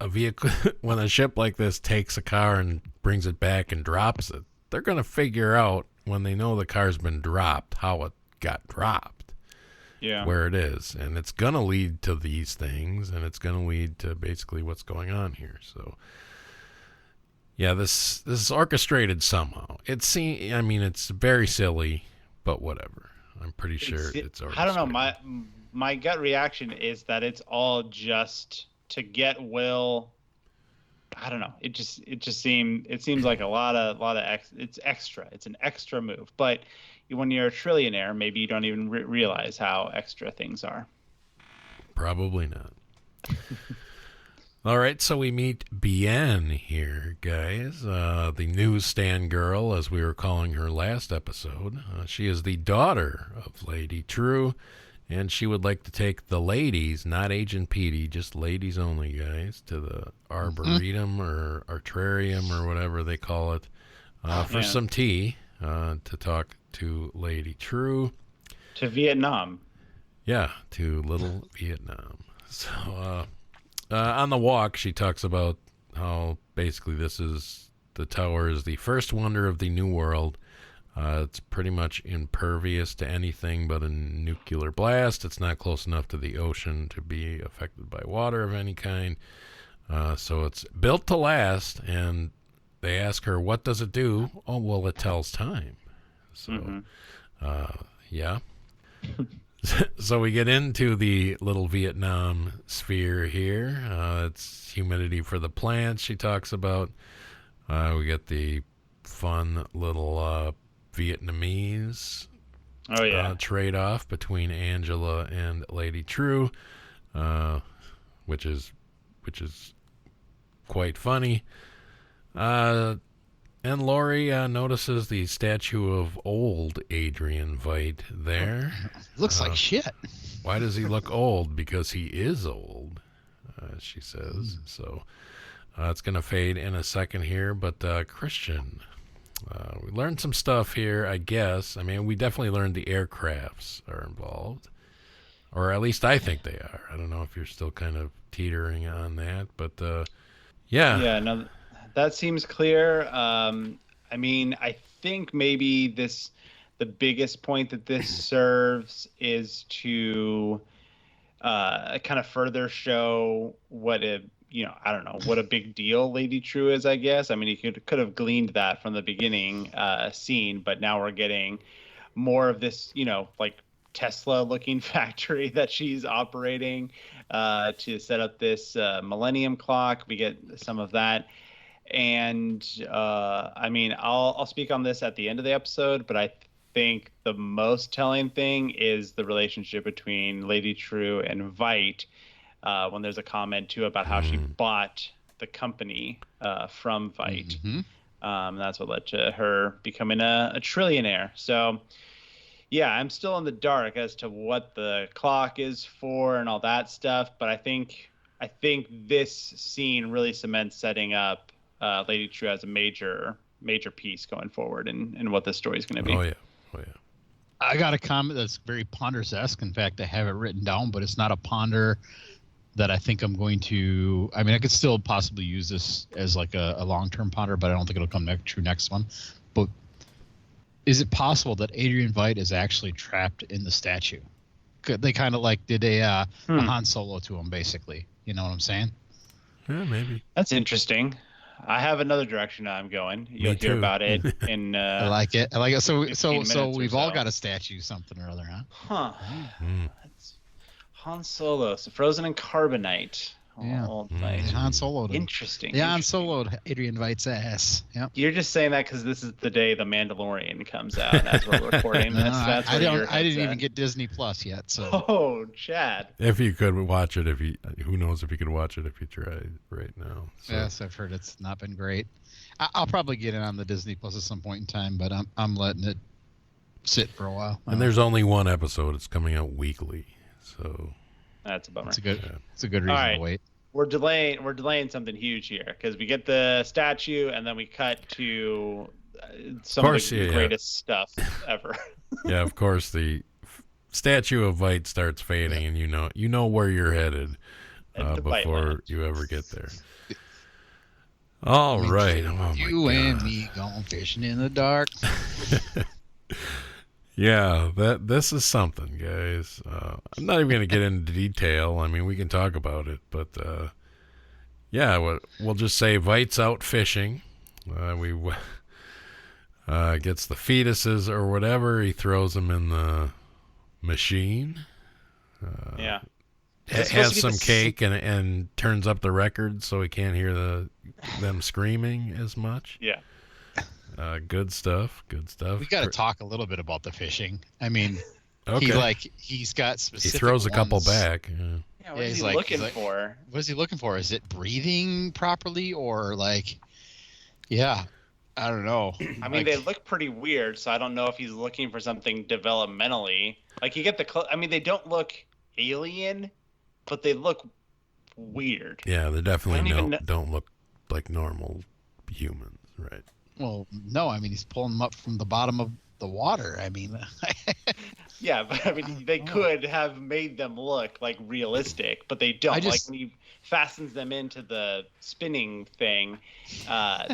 a vehicle, when a ship like this takes a car and brings it back and drops it, they're going to figure out when they know the car's been dropped how it got dropped. Yeah. Where it is. And it's going to lead to these things, and it's going to lead to basically what's going on here. So, yeah, this is orchestrated somehow. It's very silly, but whatever. I'm pretty sure it's orchestrated. I don't know. My gut reaction is that it's all just to get Will. I don't know. It seems like it's extra. It's an extra move. But when you're a trillionaire, maybe you don't even realize how extra things are. Probably not. All right, so we meet Bien here, guys. The newsstand girl, as we were calling her last episode. She is the daughter of Lady Trieu, and she would like to take the ladies, not Agent Petey, just ladies only, guys, to the Arboretum or Artrarium or whatever they call it, for some tea, to talk to Lady Trieu. To Vietnam. Yeah, to little Vietnam. So, on the walk, she talks about how basically the tower is the first wonder of the New World. It's pretty much impervious to anything but a nuclear blast. It's not close enough to the ocean to be affected by water of any kind. So it's built to last, and they ask her, what does it do? Oh, well, it tells time. So, yeah. So we get into the little Vietnam sphere here. It's humidity for the plants she talks about. We get the fun little Vietnamese trade-off between Angela and Lady Trieu, which is quite funny. And Lori notices the statue of old Adrian Veidt there. Looks like shit. Why does he look old? Because he is old, she says. So it's going to fade in a second here. But Christian, we learned some stuff here, I guess. I mean, we definitely learned the aircrafts are involved. Or at least I think they are. I don't know if you're still kind of teetering on that. But, yeah. Yeah, no. That seems clear. I mean, I think maybe the biggest point that this serves is to kind of further show what a big deal Lady Trieu is, I guess. I mean, you could have gleaned that from the beginning scene, but now we're getting more of this, like Tesla-looking factory that she's operating to set up this Millennium Clock. We get some of that. And I mean, I'll speak on this at the end of the episode, but I think the most telling thing is the relationship between Lady Trieu and Veidt, when there's a comment too about how she bought the company from Veidt. That's what led to her becoming a trillionaire. So yeah, I'm still in the dark as to what the clock is for and all that stuff, but I think this scene really cements setting up Lady Trieu as a major piece going forward and what this story is going to be. Oh yeah. I got a comment that's very Ponders-esque. In fact, I have it written down, but it's not a ponder that I think I'm going to. I mean, I could still possibly use this as like a long-term ponder, but I don't think it'll come true next one. But is it possible that Adrian Veidt is actually trapped in the statue? They kind of like did a Han Solo to him, basically. You know what I'm saying? Yeah, maybe. That's interesting. I have another direction I'm going. You'll hear about it in. I like it. So we've all got a statue, something or other, huh? That's Han Solo, so frozen in carbonite. Yeah. Oh, nice. Han Solo'd him. Interesting. Yeah, Han interesting. Solo'd Adrian Veidt's ass. Yep. You're just saying that because this is the day The Mandalorian comes out as we're recording. No, That's I where didn't even get Disney Plus yet, so Oh, Chad. If you could watch it, who knows if you could watch it if you tried right now. So. yes, I've heard it's not been great. I'll probably get it on the Disney Plus at some point in time, but I'm letting it sit for a while. And there's only one episode. It's coming out weekly, so That's a bummer. It's a good reason right. to wait. We're delaying something huge here because we get the statue and then we cut to some of the greatest stuff ever. Yeah, of course the statue of Veidt starts fading, and you know where you're headed before you ever get there. All right, You and me going fishing in the dark. Yeah, this is something, guys. I'm not even going to get into detail. I mean, we can talk about it, but yeah, we'll just say Veidt's out fishing. Gets the fetuses or whatever. He throws them in the machine. Yeah. Has some cake and turns up the record so he can't hear them screaming as much. Yeah. Good stuff. We got to talk a little bit about the fishing. I mean, okay. He's got specific. He throws a couple ones. back. Yeah, what is he looking for? What is he looking for? Is it breathing properly or like? Yeah, I don't know. I mean, they look pretty weird, so I don't know if he's looking for something developmentally. Like you get I mean, they don't look alien, but they look weird. Yeah, they definitely don't look like normal humans, right? Well, no, I mean, he's pulling them up from the bottom of the water. I mean, yeah, but I mean, they could have made them look like realistic, but they don't. Like when he fastens them into the spinning thing,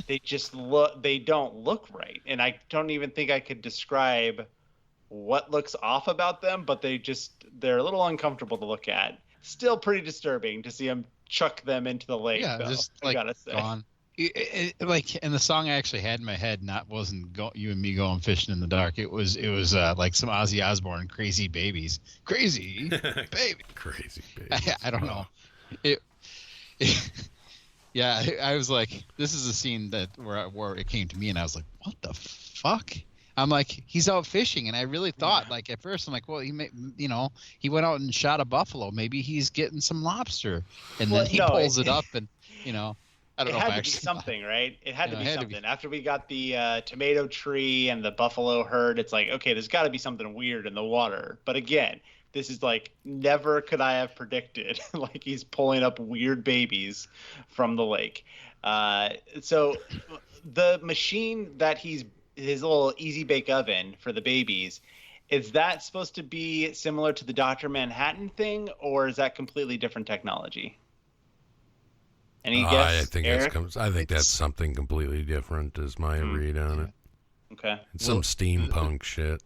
they don't look right. And I don't even think I could describe what looks off about them, but they're a little uncomfortable to look at. Still pretty disturbing to see him chuck them into the lake. Yeah, though, just I gotta say. Gone. And the song I actually had in my head wasn't you and me going fishing in the dark. It was like some Ozzy Osbourne, Crazy Babies, Crazy Baby, Crazy Baby. I don't know. Yeah, I was like, this is a scene where it came to me, and I was like, what the fuck? I'm like, he's out fishing, and I really thought, like, at first, I'm like, well, he went out and shot a buffalo. Maybe he's getting some lobster, and then he pulls it up, and I don't know. It had to be something, right? It had to be something. After we got the tomato tree and the buffalo herd, it's like, okay, there's got to be something weird in the water. But again, this is like, never could I have predicted. Like he's pulling up weird babies from the lake. So the machine that his little easy bake oven for the babies, is that supposed to be similar to the Dr. Manhattan thing, or is that completely different technology? Any guess? I think that's something completely different. Is my read on it. Okay. It's some steampunk shit.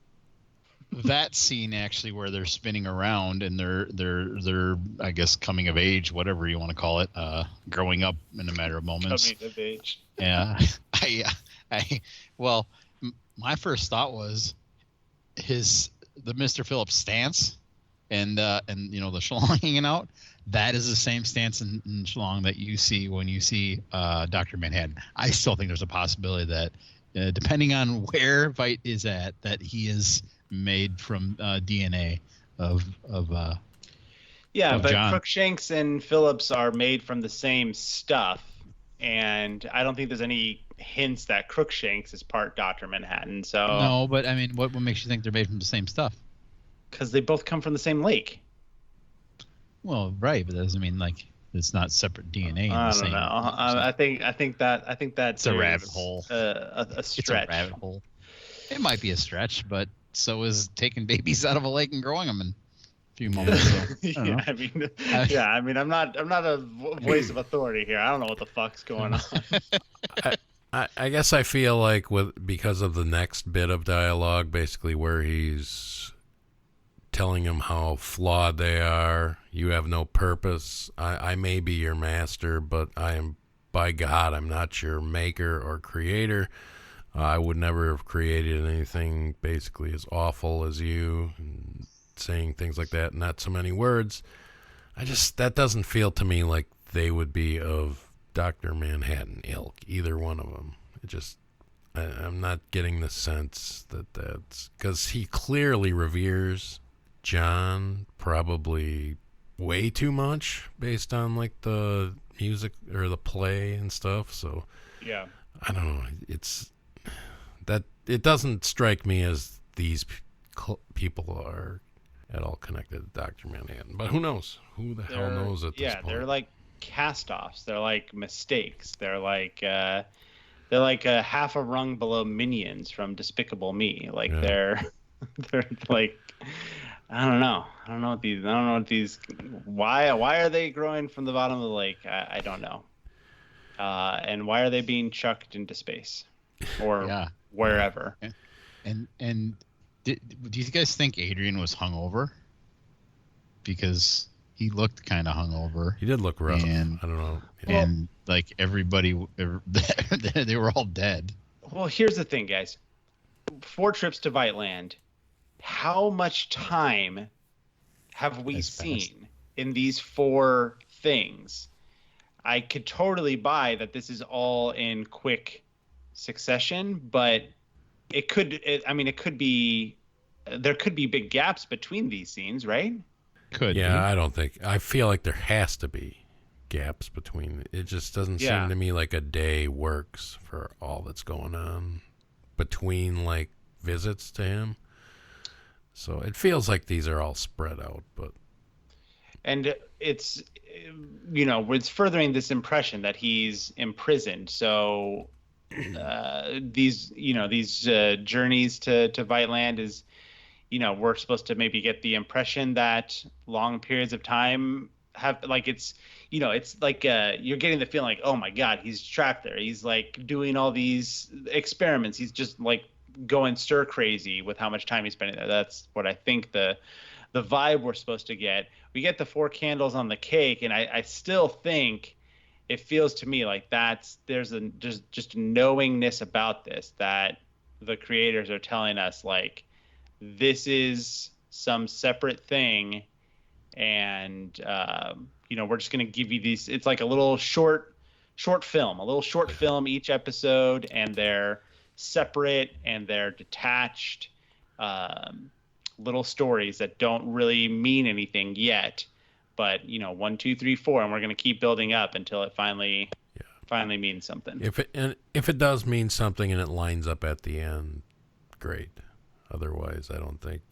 That scene actually, where they're spinning around and they're I guess coming of age, whatever you want to call it, growing up in a matter of moments. Coming of age. Yeah. Well, my first thought was the Mr. Phillips stance and the schlong hanging out. That is the same stance in schlong that you see when you see Dr. Manhattan. I still think there's a possibility that depending on where Veidt is at, that he is made from DNA of yeah, but John. Crookshanks and Phillips are made from the same stuff, and I don't think there's any hints that Crookshanks is part Dr. Manhattan. So no, but I mean, what makes you think they're made from the same stuff? Because they both come from the same lake. Well, right, but that doesn't mean like it's not separate DNA. I don't know. I think that's a rabbit hole. A stretch. It's a rabbit hole. It might be a stretch, but so is taking babies out of a lake and growing them in a few moments. I mean, I'm not a voice of authority here. I don't know what the fuck's going on. I guess I feel like because of the next bit of dialogue, basically where he's telling them how flawed they are. You have no purpose. I may be your master, but I am, by God, I'm not your maker or creator. I would never have created anything basically as awful as you, and saying things like that, not so many words. That doesn't feel to me like they would be of Dr. Manhattan ilk, either one of them. It just, I'm not getting the sense that that's, because he clearly reveres John probably way too much based on like the music or the play and stuff. So yeah, I don't know. It's that it doesn't strike me as these people are at all connected to Dr. Manhattan, but who knows? Who the hell knows at this point? Yeah, they're like cast-offs. They're like mistakes. They're like a half a rung below minions from Despicable Me. Like they're like, I don't know what these. Why are they growing from the bottom of the lake? I don't know. And why are they being chucked into space or wherever? And do you guys think Adrian was hungover? Because he looked kind of hungover. He did look rough. And, I don't know. And like everybody, they were all dead. Well, here's the thing, guys. 4 trips to Viteland. How much time have we seen in these 4 things? I could totally buy that this is all in quick succession, but it could be, there could be big gaps between these scenes, right? Could. Yeah, I feel like there has to be gaps between. It just doesn't seem to me like a day works for all that's going on between like visits to him. So it feels like these are all spread out, but. And it's, it's furthering this impression that he's imprisoned. So these journeys to Viteland is, we're supposed to maybe get the impression that long periods of time have like it's like you're getting the feeling like, oh my God, he's trapped there. He's like doing all these experiments. He's just like going stir crazy with how much time he's spending there. That's what I think the vibe we're supposed to get. We get the 4 candles on the cake, and I still think it feels to me like there's just a knowingness about this that the creators are telling us like this is some separate thing, and we're just going to give you these. It's like a little short film each episode, and they're separate and they're detached little stories that don't really mean anything yet, but 1, 2, 3, 4, and we're going to keep building up until it finally means something. If it does mean something and it lines up at the end, great. Otherwise, I don't think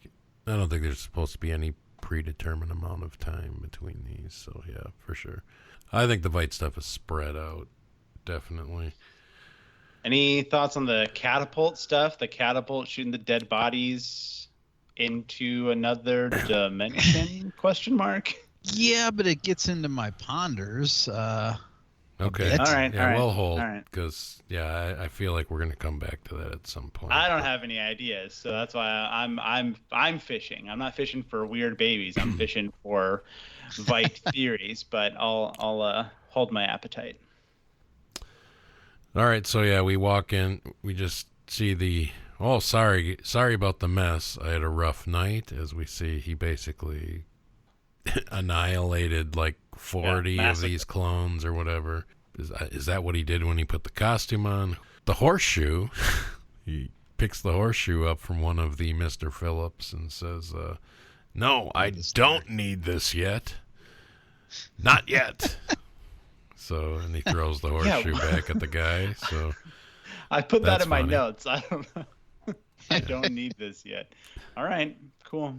there's supposed to be any predetermined amount of time between these. So yeah, for sure. I think the Vite stuff is spread out, definitely. Any thoughts on the catapult stuff? The catapult shooting the dead bodies into another dimension? Question mark. Yeah, but it gets into my ponders. Okay. All right. Yeah, we'll hold because I feel like we're gonna come back to that at some point. I don't have any ideas, so that's why I'm fishing. I'm not fishing for weird babies. I'm fishing for Vite theories, but I'll hold my appetite. All right, so yeah, we walk in. We just see sorry about the mess. I had a rough night. As we see, he basically annihilated like 40 of these clones or whatever. Is that what he did when he put the costume on? The horseshoe, he picks the horseshoe up from one of the Mr. Phillips and says, no, I don't need this yet. Not yet. And he throws the horseshoe back at the guy. So I put that in my notes. I don't know. I don't need this yet. All right, cool.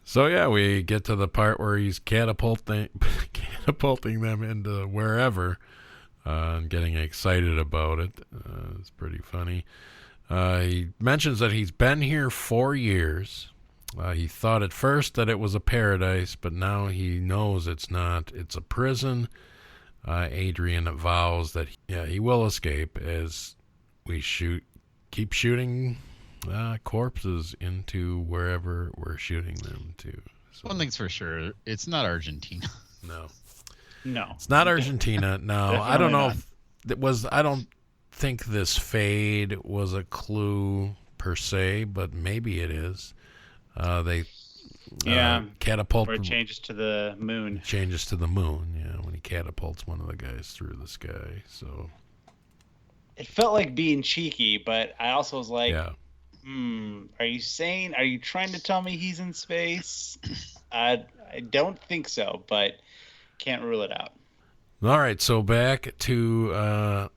So yeah, we get to the part where he's catapulting them into wherever, and getting excited about it. It's pretty funny. He mentions that he's been here 4 years. He thought at first that it was a paradise, but now he knows it's not. It's a prison. Adrian vows that he will escape as we keep shooting corpses into wherever we're shooting them to. So. One thing's for sure, it's not Argentina. No, it's not Argentina. No, I don't know if it was. I don't think this fade was a clue per se, but maybe it is. They catapult. Or it changes to the moon. Changes to the moon. Yeah, when he catapults one of the guys through the sky. So it felt like being cheeky, but I also was like, yeah. Are you trying to tell me he's in space? I don't think so, but can't rule it out. All right, so back to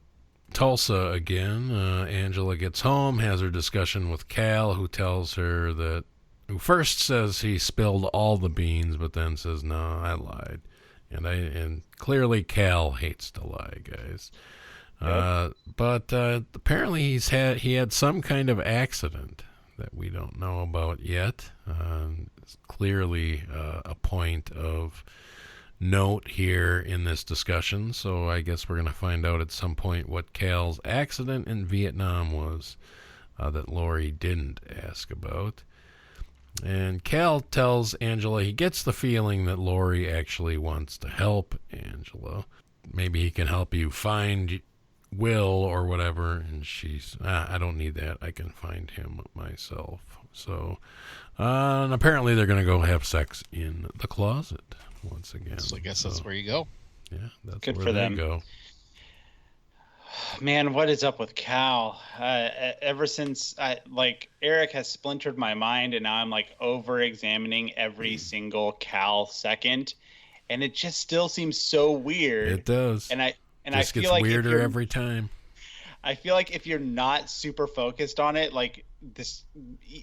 Tulsa again. Angela gets home, has her discussion with Cal, who first says he spilled all the beans, but then says, no, I lied. And clearly Cal hates to lie, guys. Yep. But apparently he had some kind of accident that we don't know about yet. It's clearly a point of note here in this discussion, so I guess we're going to find out at some point what Cal's accident in Vietnam was that Lori didn't ask about. And Cal tells Angela he gets the feeling that Lori actually wants to help Angela. Maybe he can help you find Will or whatever, and she's, I don't need that. I can find him myself. So, and apparently they're going to go have sex in the closet once again. So I guess that's where you go. Yeah, that's good where for they them. go. Man, what is up with Cal? Ever since Eric has splintered my mind, and now I'm like over-examining every single Cal second, and it just still seems so weird. It does. And I Just feel gets like weirder every time. I feel like if you're not super focused on it, like this,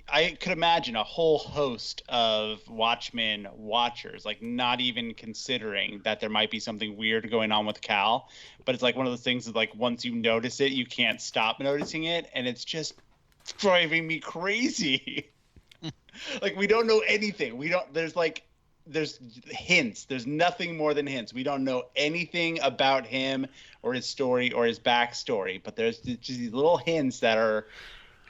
I could imagine a whole host of Watchmen watchers, like not even considering that there might be something weird going on with Cal. But it's like one of those things that, like, once you notice it, you can't stop noticing it. And it's just driving me crazy. Like, we don't know anything. There's hints. There's nothing more than hints. We don't know anything about him or his story or his backstory, but there's just these little hints that are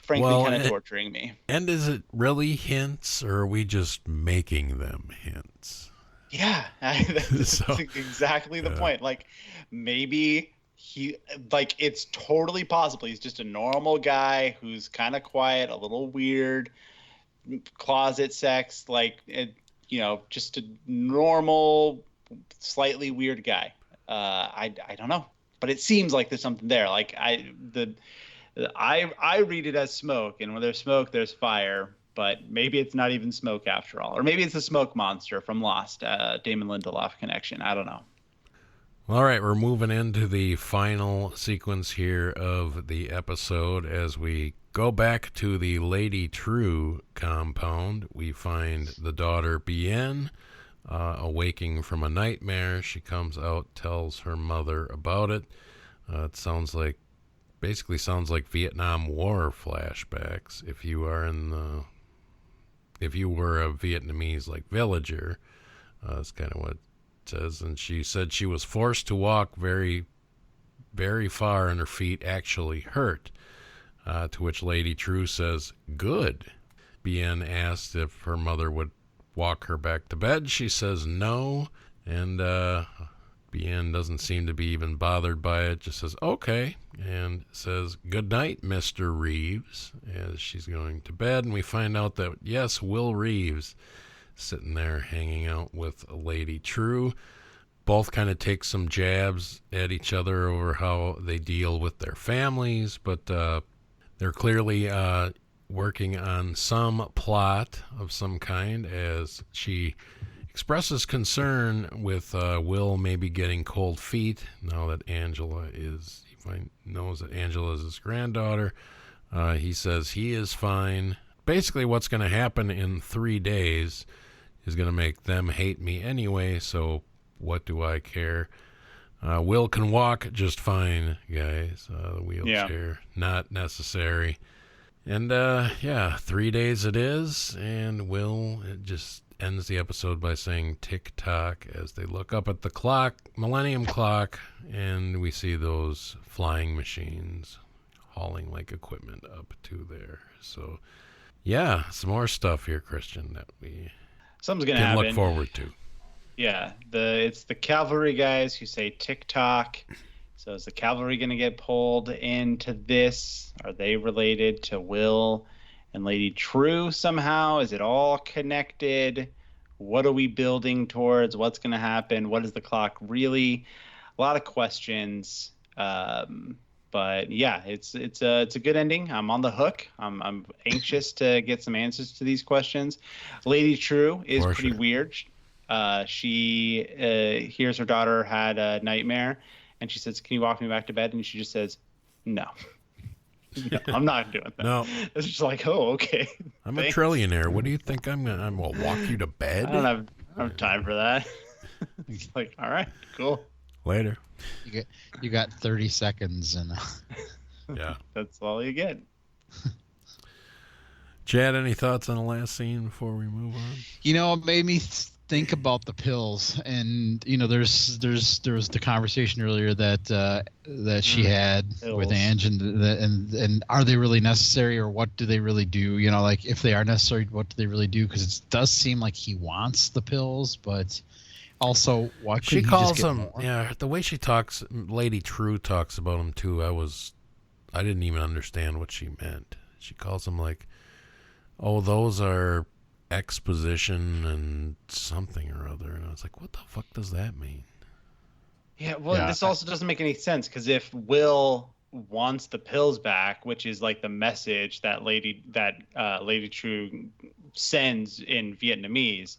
frankly kind of torturing me. And is it really hints, or are we just making them hints? Yeah, that's exactly the point. Like, maybe it's totally possible he's just a normal guy who's kind of quiet, a little weird, closet sex, just a normal, slightly weird guy. I don't know, but it seems like there's something there. Like I read it as smoke, and when there's smoke, there's fire. But maybe it's not even smoke after all, or maybe it's the smoke monster from Lost, Damon Lindelof connection. I don't know. All right, we're moving into the final sequence here of the episode as we go back to the Lady Trieu compound. We find the daughter Bien awaking from a nightmare. She comes out, tells her mother about it. It basically sounds like Vietnam War flashbacks. If you were a Vietnamese villager, that's kind of what it says. And she said she was forced to walk very, very far, and her feet actually hurt. To which Lady Trieu says, "Good." Bien asked if her mother would walk her back to bed. She says no, and Bien doesn't seem to be even bothered by it, just says, "Okay," and says, "Good night, Mr. Reeves," as she's going to bed. And we find out that, yes, Will Reeves sitting there hanging out with Lady Trieu. Both kind of take some jabs at each other over how they deal with their families, but they're clearly working on some plot of some kind, as she expresses concern with Will maybe getting cold feet now that he knows that Angela is his granddaughter. He says he is fine. Basically, what's going to happen in 3 days is going to make them hate me anyway, so what do I care? Will can walk just fine, guys. The wheelchair, not necessary. And 3 days it is, and Will just ends the episode by saying tick-tock as they look up at the clock, Millennium Clock, and we see those flying machines hauling equipment up to there. So, yeah, some more stuff here, Christian, that we Something's gonna can happen. look forward to. Yeah, it's the cavalry guys who say tick-tock. So is the cavalry going to get pulled into this? Are they related to Will and Lady Trieu somehow? Is it all connected? What are we building towards? What's going to happen? What is the clock really? A lot of questions. But yeah, it's a good ending. I'm on the hook. I'm anxious to get some answers to these questions. Lady Trieu is pretty weird. She hears her daughter had a nightmare, and she says, "Can you walk me back to bed?" And she just says, "No." No, I'm not doing that. No. It's just like, oh, okay. I'm a trillionaire. What do you think I'm gonna walk you to bed? I don't have time for that. It's like, all right, cool. Later. You got 30 seconds and yeah. That's all you get. Chad, any thoughts on the last scene before we move on? It made me think about the pills, and there was the conversation earlier that she had pills. with Ange, and are they really necessary, or what do they really do? Like if they are necessary, what do they really do? Because it does seem like he wants the pills, but also why couldn't she he calls just get them? more? Yeah, the way she talks, Lady Trieu talks about them too. I didn't even understand what she meant. She calls them like, oh, those are exposition and something or other, and I was like, what the fuck does that mean? This also doesn't make any sense, because if Will wants the pills back, which is like the message that Lady Trieu sends in Vietnamese,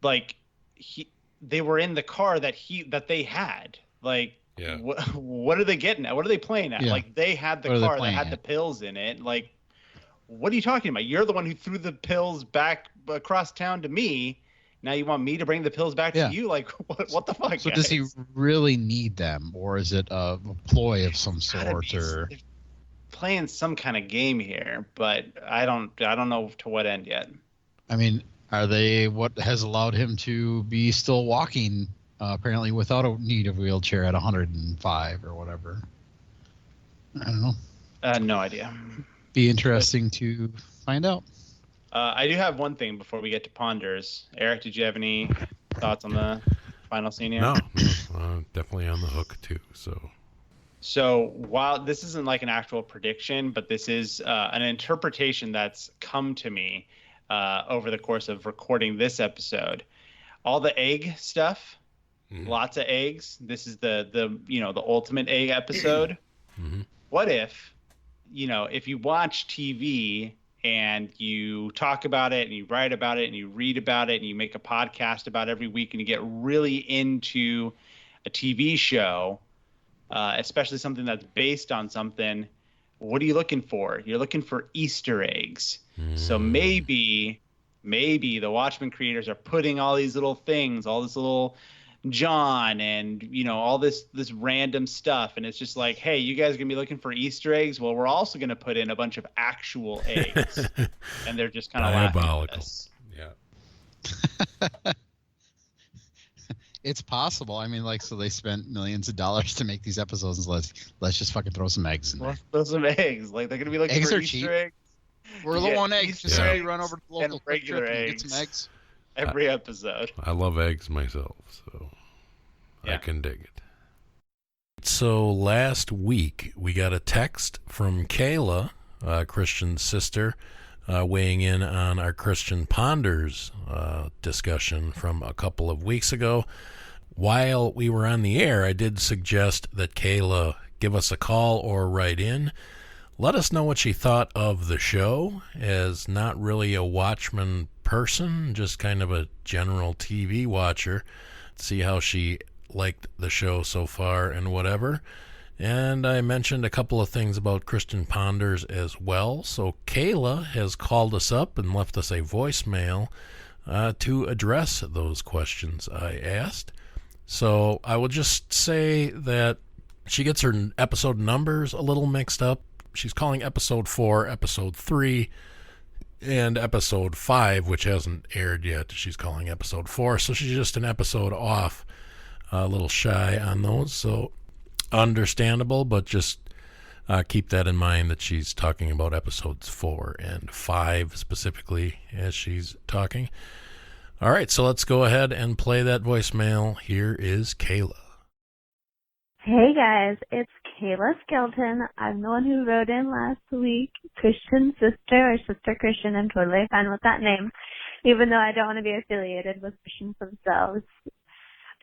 like they were in the car that they had, like what are they getting at? What are they playing at? Like they had the car that had the pills in it. Like, what are you talking about? You're the one who threw the pills back across town to me. Now you want me to bring the pills back to you? Like, what the fuck? So guys? does he really need them, or is it a ploy of some sort? Or playing some kind of game here, but I don't know to what end yet. I mean, are they what has allowed him to be still walking, apparently without a need of a wheelchair at 105 or whatever? I don't know. No idea. Be interesting to find out. I do have one thing before we get to Ponders. Eric, did you have any thoughts on the final scene here? No, definitely on the hook too. So while this isn't like an actual prediction, but this is an interpretation that's come to me over the course of recording this episode. All the egg stuff, lots of eggs. This is the ultimate egg episode. Mm-hmm. What if you watch TV and you talk about it and you write about it and you read about it and you make a podcast about it every week and you get really into a TV show, especially something that's based on something, what are you looking for? You're looking for Easter eggs. So maybe the Watchmen creators are putting all these little things, all this little John and all this random stuff, and it's just like, hey, you guys are gonna be looking for Easter eggs. Well, we're also gonna put in a bunch of actual eggs, and they're just kind of laughing at this. Yeah. It's possible. I mean, so they spent millions of dollars to make these episodes. And let's just fucking throw some eggs in there. Throw some eggs. Like they're gonna be looking eggs for are Easter cheap. eggs. We're low on eggs. Just somebody run over to the local regular Quick Trip eggs. and get some eggs. Every episode. I love eggs myself, so I can dig it. So last week we got a text from Kayla, Christian's sister, weighing in on our Christian Ponders discussion from a couple of weeks ago. While we were on the air, I did suggest that Kayla give us a call or write in. Let us know what she thought of the show, as not really a Watchmen person, just kind of a general TV watcher. See how she liked the show so far and whatever. And I mentioned a couple of things about Christian Ponders as well. So Kayla has called us up and left us a voicemail to address those questions I asked. So I will just say that she gets her episode numbers a little mixed up. She's calling episode 4, episode 3, and episode 5, which hasn't aired yet, she's calling episode 4. So she's just an episode off, a little shy on those. So understandable, but just keep that in mind that she's talking about episodes 4 and 5 specifically as she's talking. All right, so let's go ahead and play that voicemail. Here is Kayla. Hey guys, it's Kayla Skelton. I'm the one who wrote in last week, Christian's sister or Sister Christian. I'm totally fine with that name. even though I don't want to be affiliated with Christians themselves.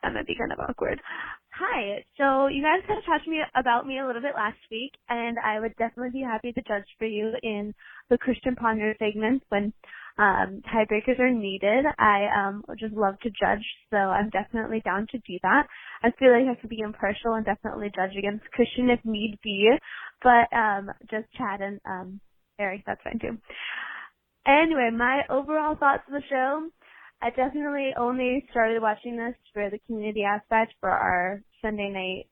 That might be kind of awkward. Hi. So you guys kind of talked to me about me a little bit last week, and I would definitely be happy to judge for you in the Christian Ponder segments when tiebreakers are needed. I would just love to judge, so I'm definitely down to do that. I feel like I could be impartial and definitely judge against Christian if need be, but just Chad and Eric, that's fine too. Anyway, my overall thoughts of the show. I definitely only started watching this for the community aspect for our Sunday night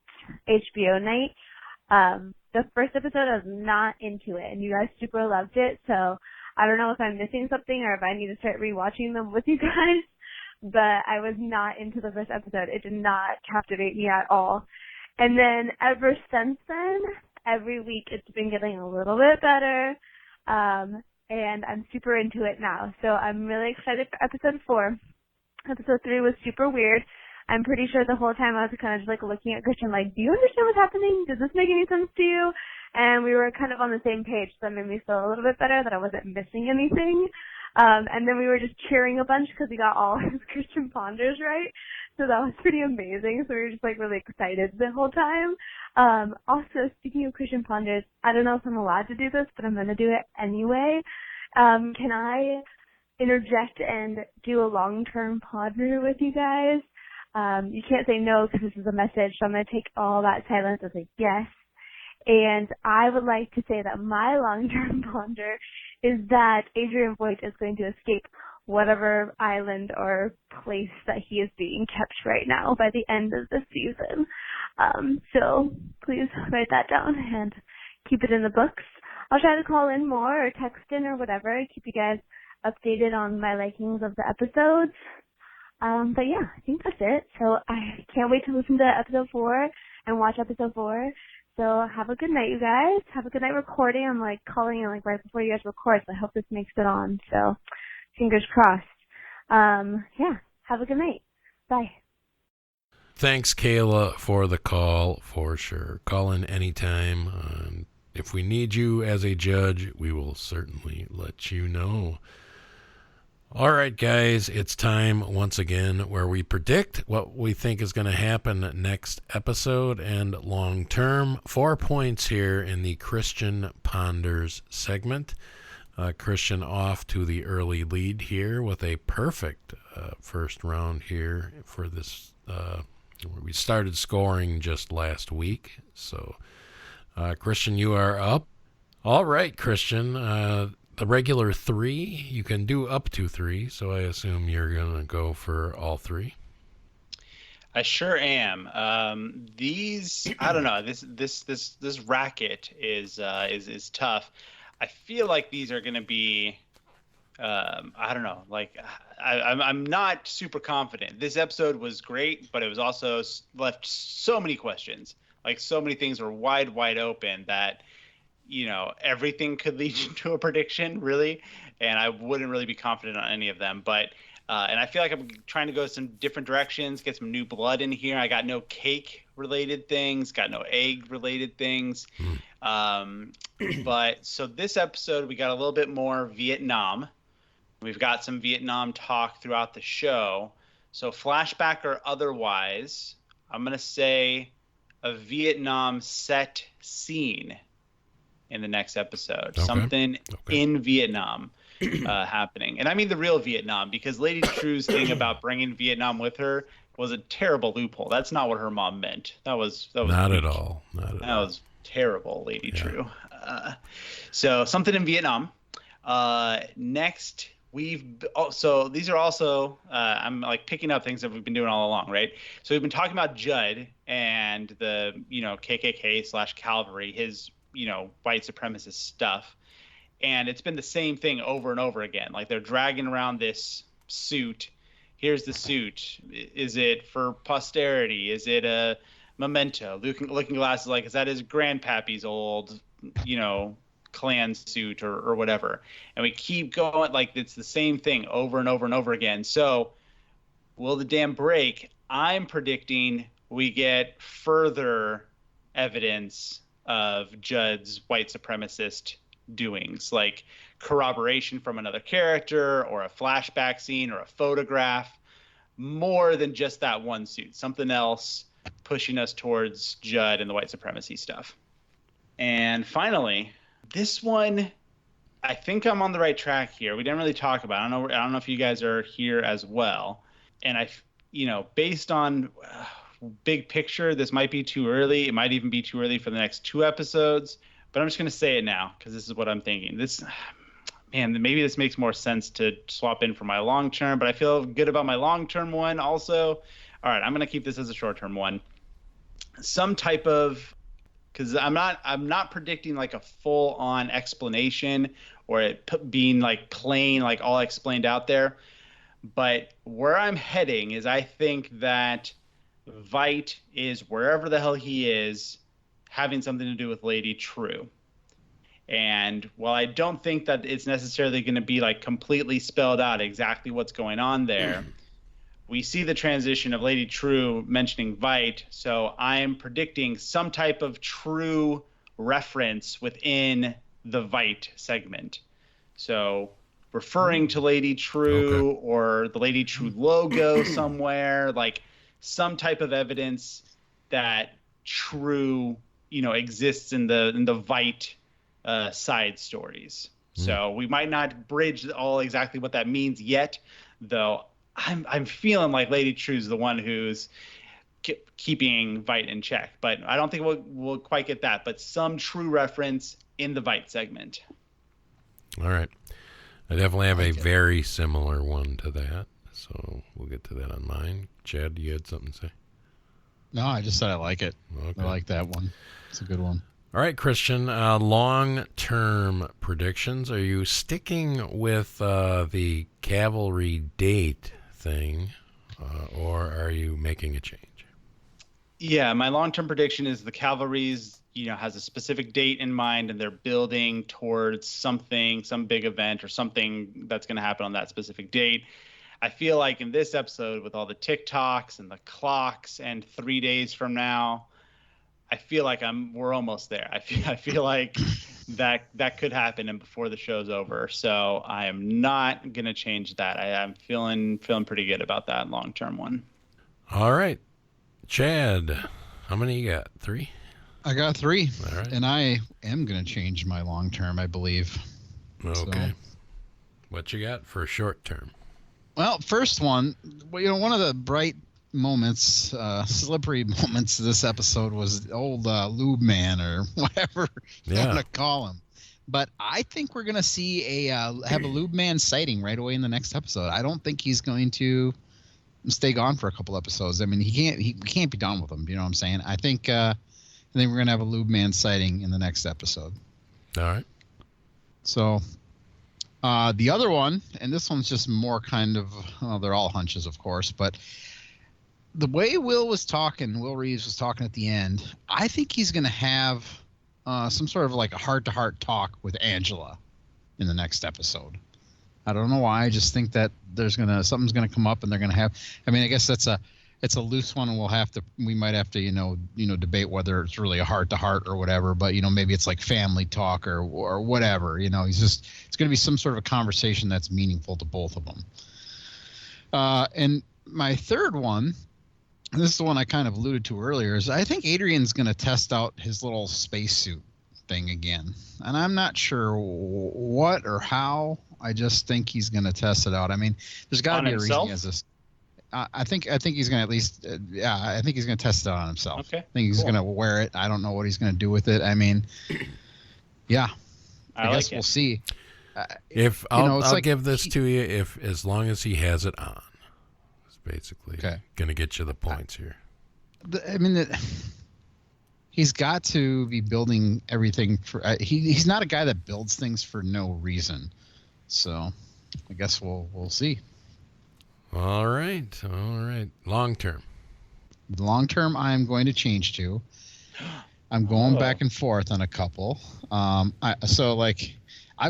HBO night. The first episode I was not into it, and you guys super loved it, so I don't know if I'm missing something or if I need to start rewatching them with you guys, but I was not into the first episode. It did not captivate me at all. And then ever since then, every week it's been getting a little bit better. And I'm super into it now. So I'm really excited for episode 4. Episode 3 was super weird. I'm pretty sure the whole time I was kind of just like looking at Christian like, do you understand what's happening? Does this make any sense to you? And we were kind of on the same page, so that made me feel a little bit better that I wasn't missing anything. And then we were just cheering a bunch because we got all his Christian ponders right. So that was pretty amazing. So we were just like really excited the whole time. Also, speaking of Christian ponders, I don't know if I'm allowed to do this, but I'm going to do it anyway. Can I interject and do a long-term ponder with you guys? You can't say no because this is a message, so I'm going to take all that silence as a yes. And I would like to say that my long-term ponder is that Adrian Voigt is going to escape whatever island or place that he is being kept right now by the end of the season. So please write that down and keep it in the books. I'll try to call in more or text in or whatever, keep you guys updated on my likings of the episodes. But yeah, I think that's it. So I can't wait to listen to episode 4 and watch episode 4. So have a good night, you guys. Have a good night recording. I'm like calling in like right before you guys record, so I hope this makes it on. So fingers crossed. Yeah, have a good night. Bye. Thanks, Kayla, for the call, for sure. Call in anytime. If we need you as a judge, we will certainly let you know. All right, guys, it's time once again where we predict what we think is going to happen next episode and long term. 4 points here in the Christian Ponders segment. Christian off to the early lead here with a perfect first round here for this. We started scoring just last week. So, Christian, you are up. All right, Christian. The regular 3, you can do up to 3, so I assume you're going to go for all 3. I sure am. I don't know. This racket is tough. I feel like these are going to be, I don't know. Like I'm not super confident. This episode was great, but it was also left so many questions. Like so many things were wide open that, you know, everything could lead you to a prediction, really, and I wouldn't really be confident on any of them. But and I feel like I'm trying to go some different directions, get some new blood in here. I got no cake-related things, got no egg-related things. But so this episode, we got a little bit more Vietnam. We've got some Vietnam talk throughout the show. So flashback or otherwise, I'm going to say a Vietnam set scene in the next episode. Okay. Something in Vietnam happening. And I mean the real Vietnam, because Lady Trieu's thing about bringing Vietnam with her was a terrible loophole. That's not what her mom meant. That was not weak. At all. Not at all. That was terrible, Lady Trieu. So something in Vietnam. Next, so these are also, I'm like picking up things that we've been doing all along, right? So we've been talking about Judd and the, KKK/Calvary, his, white supremacist stuff. And it's been the same thing over and over again. Like they're dragging around this suit. Here's the suit. Is it for posterity? Is it a memento? Looking Glass is like, is that his grandpappy's old, Klan suit or whatever? And we keep going, like it's the same thing over and over and over again. So will the dam break? I'm predicting we get further evidence of Judd's white supremacist doings. Like corroboration from another character or a flashback scene or a photograph, more than just that one suit, something else pushing us towards Judd and the white supremacy stuff. And finally, this one, I think I'm on the right track here. We didn't really talk about it. I don't know if you guys are here as well. And based on big picture, this might be too early. It might even be too early for the next 2 episodes. But I'm just going to say it now because this is what I'm thinking. Maybe this makes more sense to swap in for my long term, but I feel good about my long term one also. All right, I'm going to keep this as a short term one. Some type of, because I'm not predicting like a full on explanation or it being like plain, like all explained out there. But where I'm heading is I think that Veidt is wherever the hell he is, having something to do with Lady Trieu. And while I don't think that it's necessarily going to be like completely spelled out exactly what's going on there, we see the transition of Lady Trieu mentioning Veidt. So I'm predicting some type of Trieu reference within the Veidt segment. So referring to Lady Trieu or the Lady Trieu logo somewhere, like some type of evidence that Trieu, exists in the Veidt side stories. So we might not bridge all exactly what that means yet, though. I'm feeling like Lady Trieu's the one who's keeping Veidt in check, but I don't think we'll quite get that. But some Trieu reference in the Veidt segment. All right, I definitely have a very similar one to that, so we'll get to that on mine. Chad, you had something to say? No, I just said I like it. Okay. I like that one. It's a good one. All right, Christian, long-term predictions. Are you sticking with the cavalry date thing, or are you making a change? Yeah, my long-term prediction is the cavalry's, has a specific date in mind, and they're building towards something, some big event or something that's going to happen on that specific date. I feel like in this episode, with all the TikToks and the clocks, and 3 days from now, I feel like we're almost there. I feel like that could happen and before the show's over. So I am not gonna change that. I'm feeling pretty good about that long-term one. All right, Chad, how many you got? 3? I got 3. All right. And I am gonna change my long term, I believe. Okay. What you got for short term? Well, first one, one of the bright moments, slippery moments of this episode was old Lube Man or whatever you want to call him. But I think we're going to see have a Lube Man sighting right away in the next episode. I don't think he's going to stay gone for a couple episodes. I mean, he can't be done with him. You know what I'm saying? I think we're going to have a Lube Man sighting in the next episode. All right. So the other one, and this one's just more kind of, they're all hunches, of course, but the way Will Reeves was talking at the end, I think he's going to have some sort of like a heart-to-heart talk with Angela in the next episode. I don't know why. I just think that something's gonna come up, and they're gonna have. I mean, I guess it's a loose one, and we might have to debate whether it's really a heart-to-heart or whatever. But maybe it's like family talk or whatever. It's gonna be some sort of a conversation that's meaningful to both of them. And my third one. This is the one I kind of alluded to earlier, is I think Adrian's going to test out his little spacesuit thing again. And I'm not sure what or how. I just think he's going to test it out. I mean, there's got to be a reason he has this. I think he's going to at least, I think he's going to test it out on himself. Okay. I think he's going to wear it. I don't know what he's going to do with it. I mean, yeah. I guess we'll see. I'll give this to you as long as he has it on. Basically, going to get you the points here. He's got to be building everything for. He's not a guy that builds things for no reason. So, I guess we'll see. All right. Long term. The long term, I'm going to change to. I'm going back and forth on a couple. I've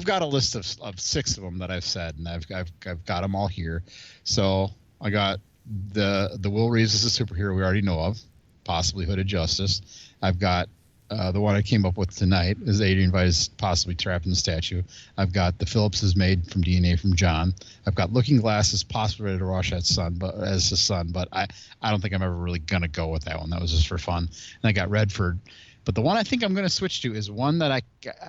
got a list of 6 of them that I've said, and I've got them all here. So. I got the Will Reeves as a superhero we already know of, possibly Hooded Justice. I've got the one I came up with tonight is Adrian Veidt possibly trapped in the statue. I've got the Phillips is made from DNA from John. I've got Looking Glass is possibly to Rorschach's son, but as his son. But I don't think I'm ever really gonna go with that one. That was just for fun. And I got Redford. But the one I think I'm gonna switch to is one that I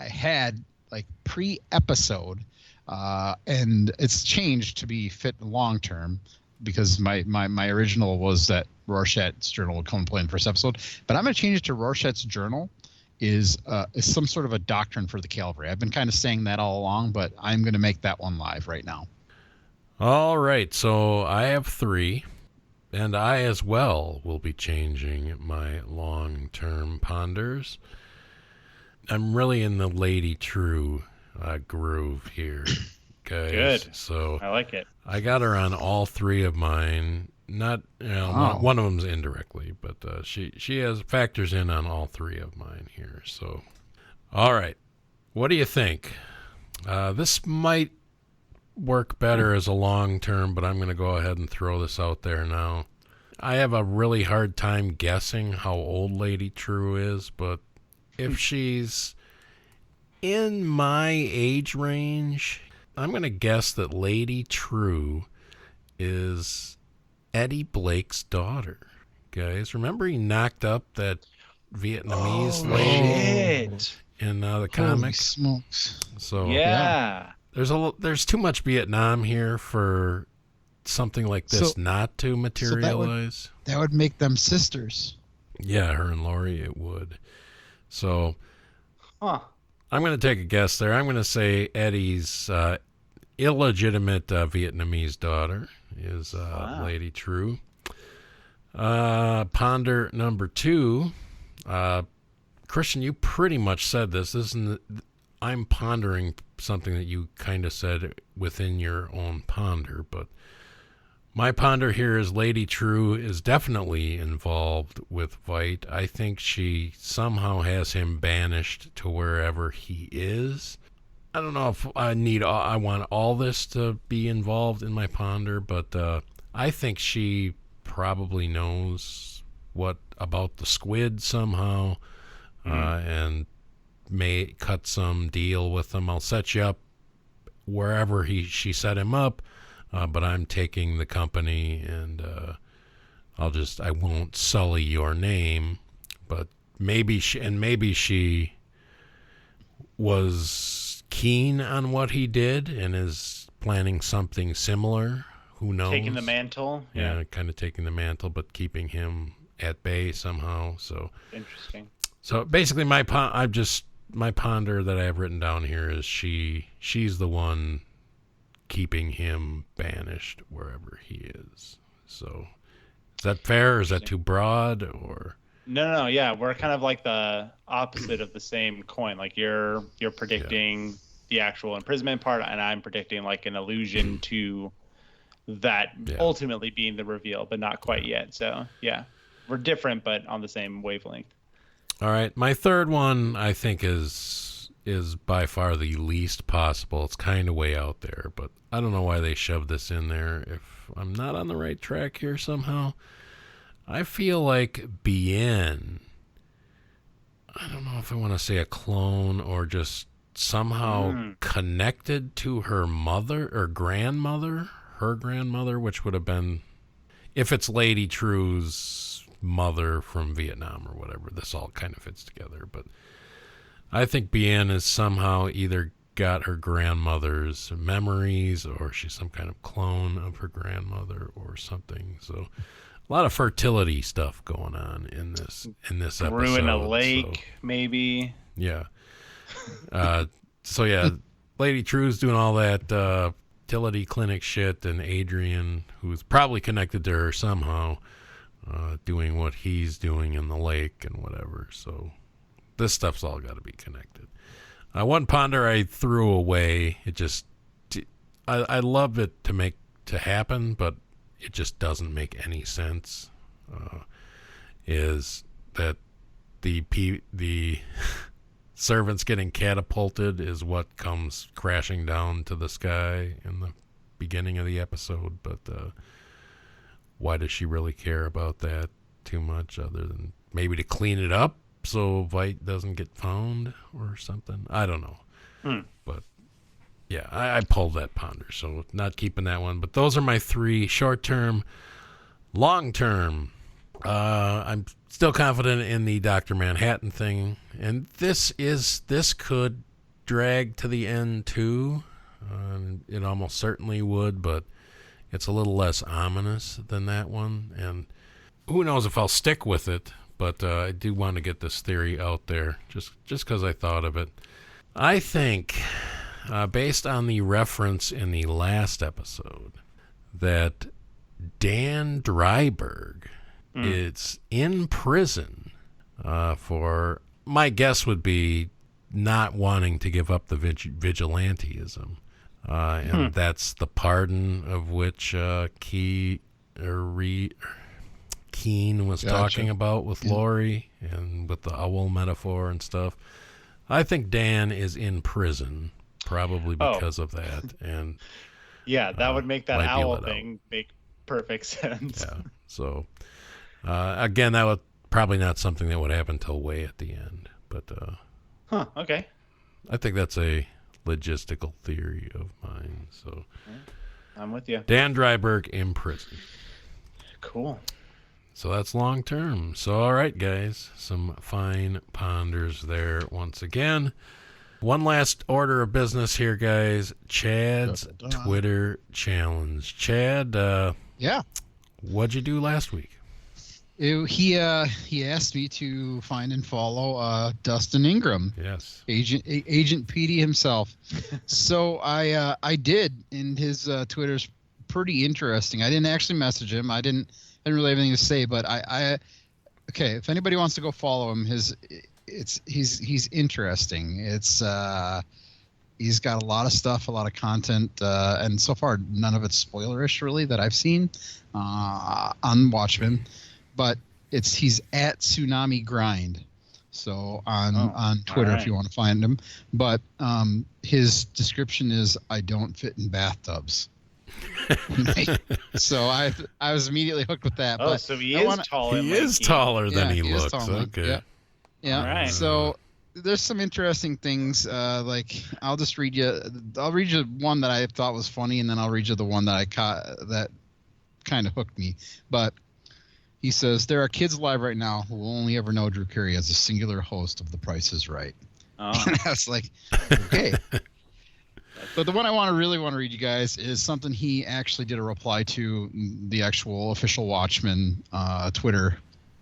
had like pre-episode, and it's changed to be fit long term. Because my original was that Rorschach's journal would come and play in the first episode, but I'm going to change it to Rorschach's journal is some sort of a doctrine for the cavalry. I've been kind of saying that all along, but I'm going to make that one live right now. All right, so I have 3, and I as well will be changing my long-term ponders. I'm really in the Lady Trieu groove here, guys. Good. So I like it. I got her on all 3 of mine. Not, one of them's indirectly, but she has factors in on all 3 of mine here. So, all right, what do you think? This might work better as a long term, but I'm going to go ahead and throw this out there now. I have a really hard time guessing how old Lady Trieu is, but if she's in my age range, I'm going to guess that Lady Trieu is Eddie Blake's daughter. Guys, remember he knocked up that Vietnamese lady in the comic? Holy smokes. So Yeah. there's too much Vietnam here for something like this not to materialize. That would make them sisters. Yeah, her and Laurie, it would. So Huh. I'm going to take a guess there. I'm going to say Eddie's illegitimate Vietnamese daughter is Lady Trieu. Ponder number 2. Christian, you pretty much said this. I'm pondering something that you kind of said within your own ponder, but my ponder here is Lady Trieu is definitely involved with Veidt. I think she somehow has him banished to wherever he is. I don't know if I want all this to be involved in my ponder, but I think she probably knows about the squid somehow, and may cut some deal with him. I'll set you up wherever she set him up, but I'm taking the company, and I won't sully your name, but maybe she was keen on what he did and is planning something similar. Who knows? Taking the mantle. Yeah, kind of taking the mantle, but keeping him at bay somehow. So interesting. So basically, my ponder that I have written down here is she's the one keeping him banished wherever he is. So is that fair? Or is that too broad? Or No, yeah, we're kind of like the opposite of the same coin. Like you're predicting the actual imprisonment part, and I'm predicting like an allusion to that ultimately being the reveal, but not quite yet. So yeah, we're different, but on the same wavelength. All right, my third one I think is by far the least possible. It's kind of way out there, but I don't know why they shoved this in there. If I'm not on the right track here somehow, I feel like Bien, I don't know if I want to say a clone or just somehow connected to her mother or grandmother, which would have been, if it's Lady Trieu's mother from Vietnam or whatever, this all kind of fits together. But I think Bien has somehow either got her grandmother's memories or she's some kind of clone of her grandmother or something. So a lot of fertility stuff going on in this episode. Ruin a lake, maybe. Yeah. So yeah, Lady Trieu's doing all that fertility clinic shit, and Adrian, who's probably connected to her somehow, doing what he's doing in the lake and whatever. So this stuff's all got to be connected. One ponder I threw away. It just, I love it to happen, but it just doesn't make any sense. Is that the servants getting catapulted is what comes crashing down to the sky in the beginning of the episode, but why does she really care about that too much, other than maybe to clean it up so Vite doesn't get found or something. I don't know. But yeah, I pulled that ponder, so not keeping that one. But those are my 3 short-term, long-term. I'm still confident in the Dr. Manhattan thing, and this could drag to the end too. It almost certainly would, but it's a little less ominous than that one, and who knows if I'll stick with it. But I do want to get this theory out there, just because I thought of it. I think, based on the reference in the last episode, that Dan Dryberg is in prison for, my guess would be, not wanting to give up the vigilantism. And that's the pardon of which Keene was talking about with Lori and with the owl metaphor and stuff. I think Dan is in prison probably because of that. And yeah, that would make that owl thing out. Make perfect sense. Yeah. So again, that would probably not something that would happen till way at the end. But okay. I think that's a logistical theory of mine. So I'm with you. Dan Dryberg in prison. Cool. So that's long term. So all right, guys, some fine ponders there once again. One last order of business here, guys. Chad's Twitter challenge. Chad, what'd you do last week? He asked me to find and follow Dustin Ingram. Yes. Agent Petey himself. So I did, and his Twitter's pretty interesting. I didn't actually message him. I didn't really have anything to say, but okay, if anybody wants to go follow him, he's interesting. It's he's got a lot of stuff, a lot of content, and so far none of it's spoilerish really that I've seen on Watchmen. But he's at Tsunami Grind, so on Twitter if you want to find him. But his description is, "I don't fit in bathtubs." So I was immediately hooked with that. Oh, so he is taller. He is taller than he looks. Okay. Yeah. All right. So there's some interesting things. Like I'll read you one that I thought was funny, and then I'll read you the one that I caught that kind of hooked me. But he says, there are kids alive right now who will only ever know Drew Carey as a singular host of The Price is Right. Oh. And I was like, okay. But the one I really want to read you guys is something he actually did a reply to the actual official Watchmen Twitter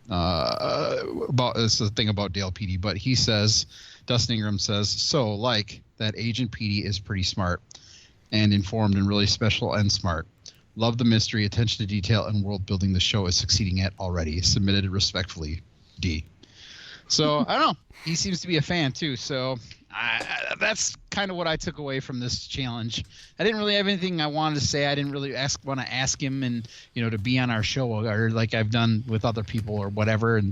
about it's the thing about Dale Petey. But he says, Dustin Ingram says, so like that Agent Petey is pretty smart and informed and really special and smart. Love the mystery, attention to detail, and world building the show is succeeding at already. Submitted respectfully, D. So, I don't know. He seems to be a fan, too. So, that's kind of what I took away from this challenge. I didn't really have anything I wanted to say. I didn't really want to ask him and, to be on our show or like I've done with other people or whatever.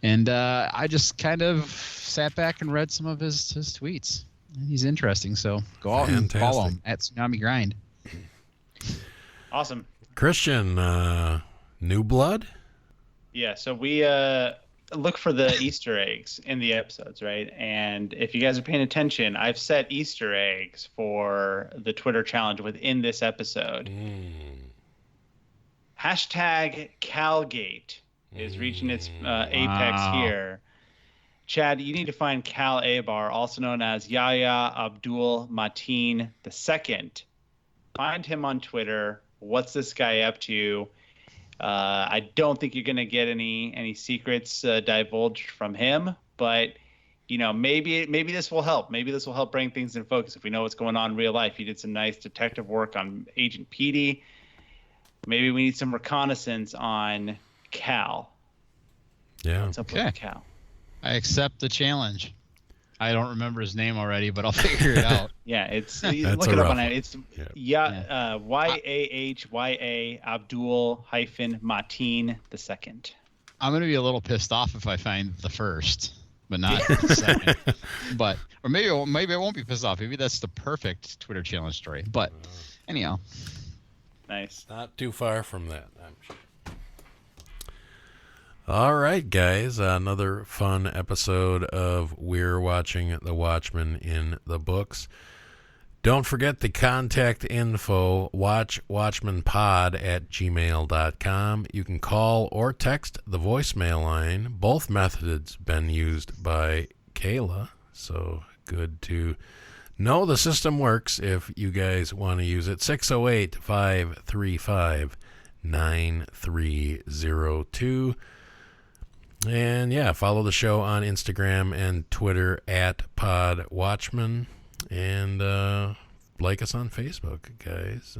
And I just kind of sat back and read some of his tweets. And he's interesting. So, go out and follow him at Tsunami Grind. Awesome. Christian, New Blood? Yeah, so we look for the Easter eggs in the episodes, right? And if you guys are paying attention, I've set Easter eggs for the Twitter challenge within this episode. Hashtag Calgate is reaching its apex here. Chad, you need to find Cal Abar, also known as Yahya Abdul Mateen II. Find him on Twitter. What's this guy up to? I don't think you're going to get any secrets divulged from him, but maybe this will help. Maybe this will help bring things in focus. If we know what's going on in real life, he did some nice detective work on Agent Petey. Maybe we need some reconnaissance on Cal. Yeah. What's up with Cal? I accept the challenge. I don't remember his name already, but I'll figure it out. Yeah, it's look it up on it. It's Yahya Abdul Mateen II. I'm gonna be a little pissed off if I find the first, but not the second. Or maybe I won't be pissed off. Maybe that's the perfect Twitter challenge story. But anyhow, nice. Not too far from that, I'm sure. All right, guys. Another fun episode of We're Watching The Watchmen in the Books. Don't forget the contact info, watchwatchmanpod@gmail.com. You can call or text the voicemail line. Both methods been used by Kayla, so good to know the system works if you guys want to use it. 608-535-9302. And yeah, follow the show on Instagram and Twitter @PodWatchman. And like us on Facebook, guys.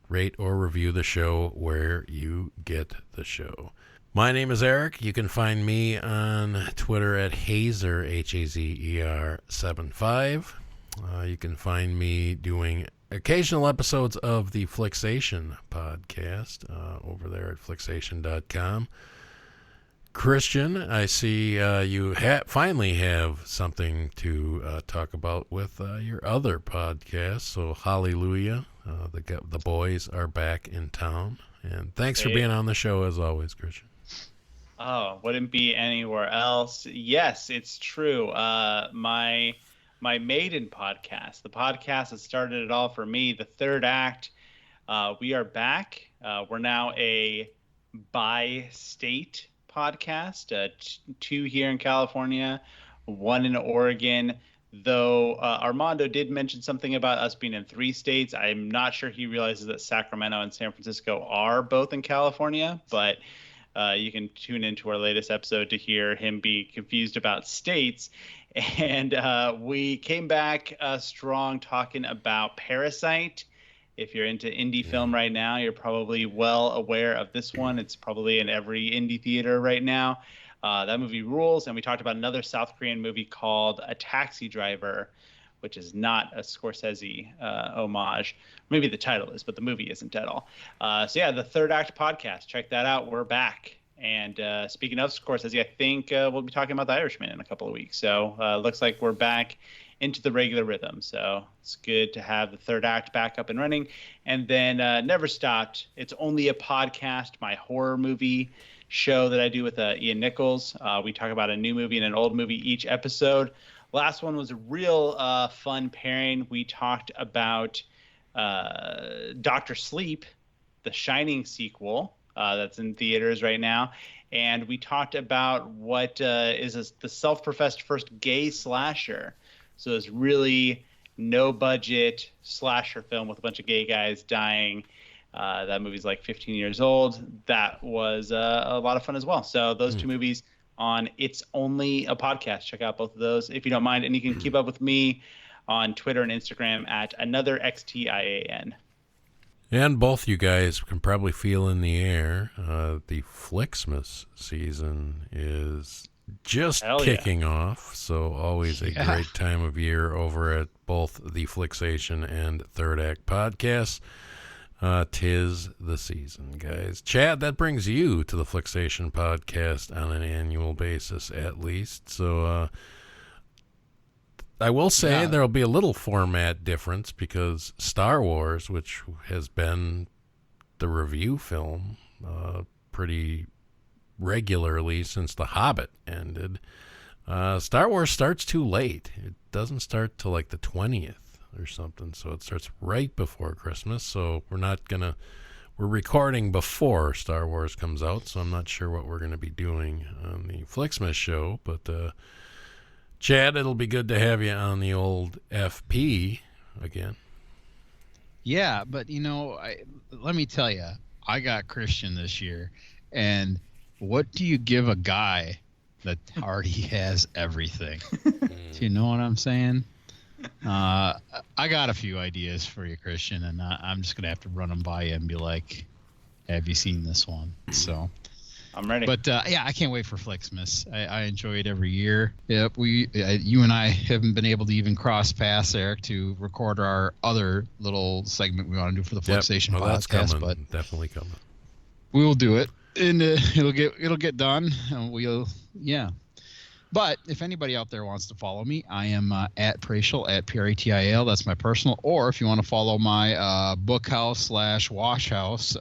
Rate or review the show where you get the show. My name is Eric. You can find me on Twitter @Hazer, HAZER75. You can find me doing occasional episodes of the Flicksation podcast over there at flicksation.com. Christian, I see you finally have something to talk about with your other podcast. So hallelujah, the boys are back in town. And thanks for being on the show as always, Christian. Oh, wouldn't be anywhere else. Yes, it's true. My maiden podcast, the podcast that started it all for me, the third act, we are back. We're now a bi-state podcast, 2 here in California, 1 in Oregon, though Armando did mention something about us being in 3 states. I'm not sure he realizes that Sacramento and San Francisco are both in California, but you can tune into our latest episode to hear him be confused about states. And we came back strong talking about Parasite. If you're into indie film right now, you're probably well aware of this one. It's probably in every indie theater right now. That movie rules. And we talked about another South Korean movie called A Taxi Driver, which is not a Scorsese homage. Maybe the title is, but the movie isn't at all. So yeah, the Third Act podcast. Check that out. We're back. And speaking of Scorsese, I think we'll be talking about The Irishman in a couple of weeks. So looks like we're back into the regular rhythm. So it's good to have the Third Act back up and running. And then Never Stopped. It's only a podcast, my horror movie show that I do with Ian Nichols. We talk about a new movie and an old movie each episode. Last one was a real fun pairing. We talked about Dr. Sleep, the Shining sequel that's in theaters right now. And we talked about what is the self-professed first gay slasher. So it's really no-budget slasher film with a bunch of gay guys dying. That movie's like 15 years old. That was a lot of fun as well. So those 2 movies on It's Only a Podcast. Check out both of those if you don't mind. And you can keep up with me on Twitter and Instagram @AnotherXTIAN. And both you guys can probably feel in the air. The Flixmas season is just kicking off, so always a great time of year over at both the Flicksation and Third Act podcasts. 'Tis the season, guys. Chad, that brings you to the Flicksation podcast on an annual basis at least. So I will say there'll be a little format difference because Star Wars, which has been the review film pretty regularly since The Hobbit ended, Star Wars starts too late. It doesn't start till like the 20th or something, so it starts right before Christmas. So we're recording before Star Wars comes out, so I'm not sure what we're going to be doing on the Flixmas show, but Chad, it'll be good to have you on the old FP again. Yeah, but let me tell you, I got Christian this year, and what do you give a guy that already has everything? Do you know what I'm saying? I got a few ideas for you, Christian, and I'm just gonna have to run them by you and be like, "Have you seen this one?" So I'm ready. But I can't wait for Flixmas. I enjoy it every year. Yep, you and I haven't been able to even cross paths, Eric, to record our other little segment we want to do for the Flicksation podcast. That's coming. But Definitely coming. We will do it, and it'll get done. And But if anybody out there wants to follow me, I am at Pratial, at Pratil. That's my personal. Or if you want to follow my bookhouse /wash house,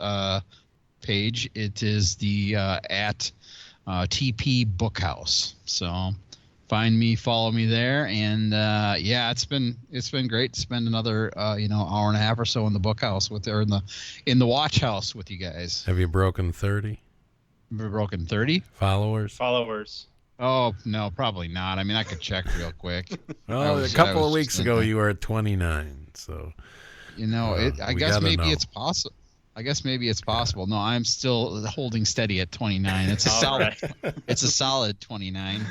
page. It is the at TP Bookhouse. So find me, follow me there, and yeah, it's been great to spend another hour and a half or so in the bookhouse in the watch house with you guys. Have you broken 30? Broken 30 followers? Oh no, probably not. I mean, I could check real quick. Well, a couple of weeks ago you were at 29, so I guess maybe it's possible. No, I'm still holding steady at 29. It's a solid. Right. It's a solid 29.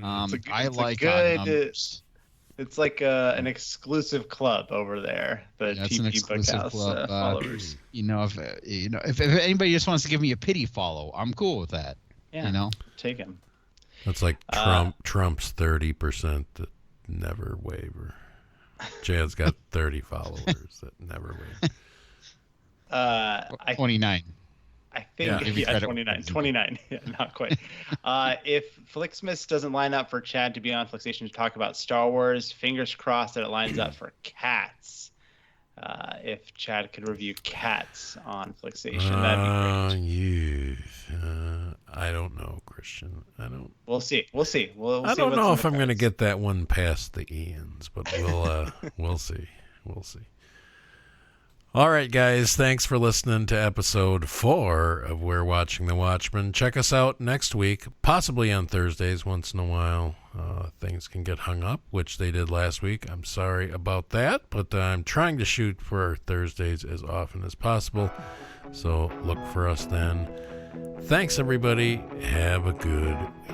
I like numbers. It's like an exclusive club over there. It's an exclusive club. Followers. If anybody just wants to give me a pity follow, I'm cool with that. Yeah, take him. It's like Trump's 30% that never waver. Chad's got 30 followers that never waver. 29. I think 29. Yeah, not quite. If Flicksmith doesn't line up for Chad to be on Flicksation to talk about Star Wars, fingers crossed that it lines up for Cats. If Chad could review Cats on Flicksation, that'd be great. I don't know, Christian. We'll see. I don't know if I'm going to get that one past the Ians, but we'll see. All right, guys. Thanks for listening to episode 4 of We're Watching the Watchmen. Check us out next week, possibly on Thursdays once in a while. Things can get hung up, which they did last week. I'm sorry about that, but I'm trying to shoot for Thursdays as often as possible. So look for us then. Thanks, everybody. Have a good week.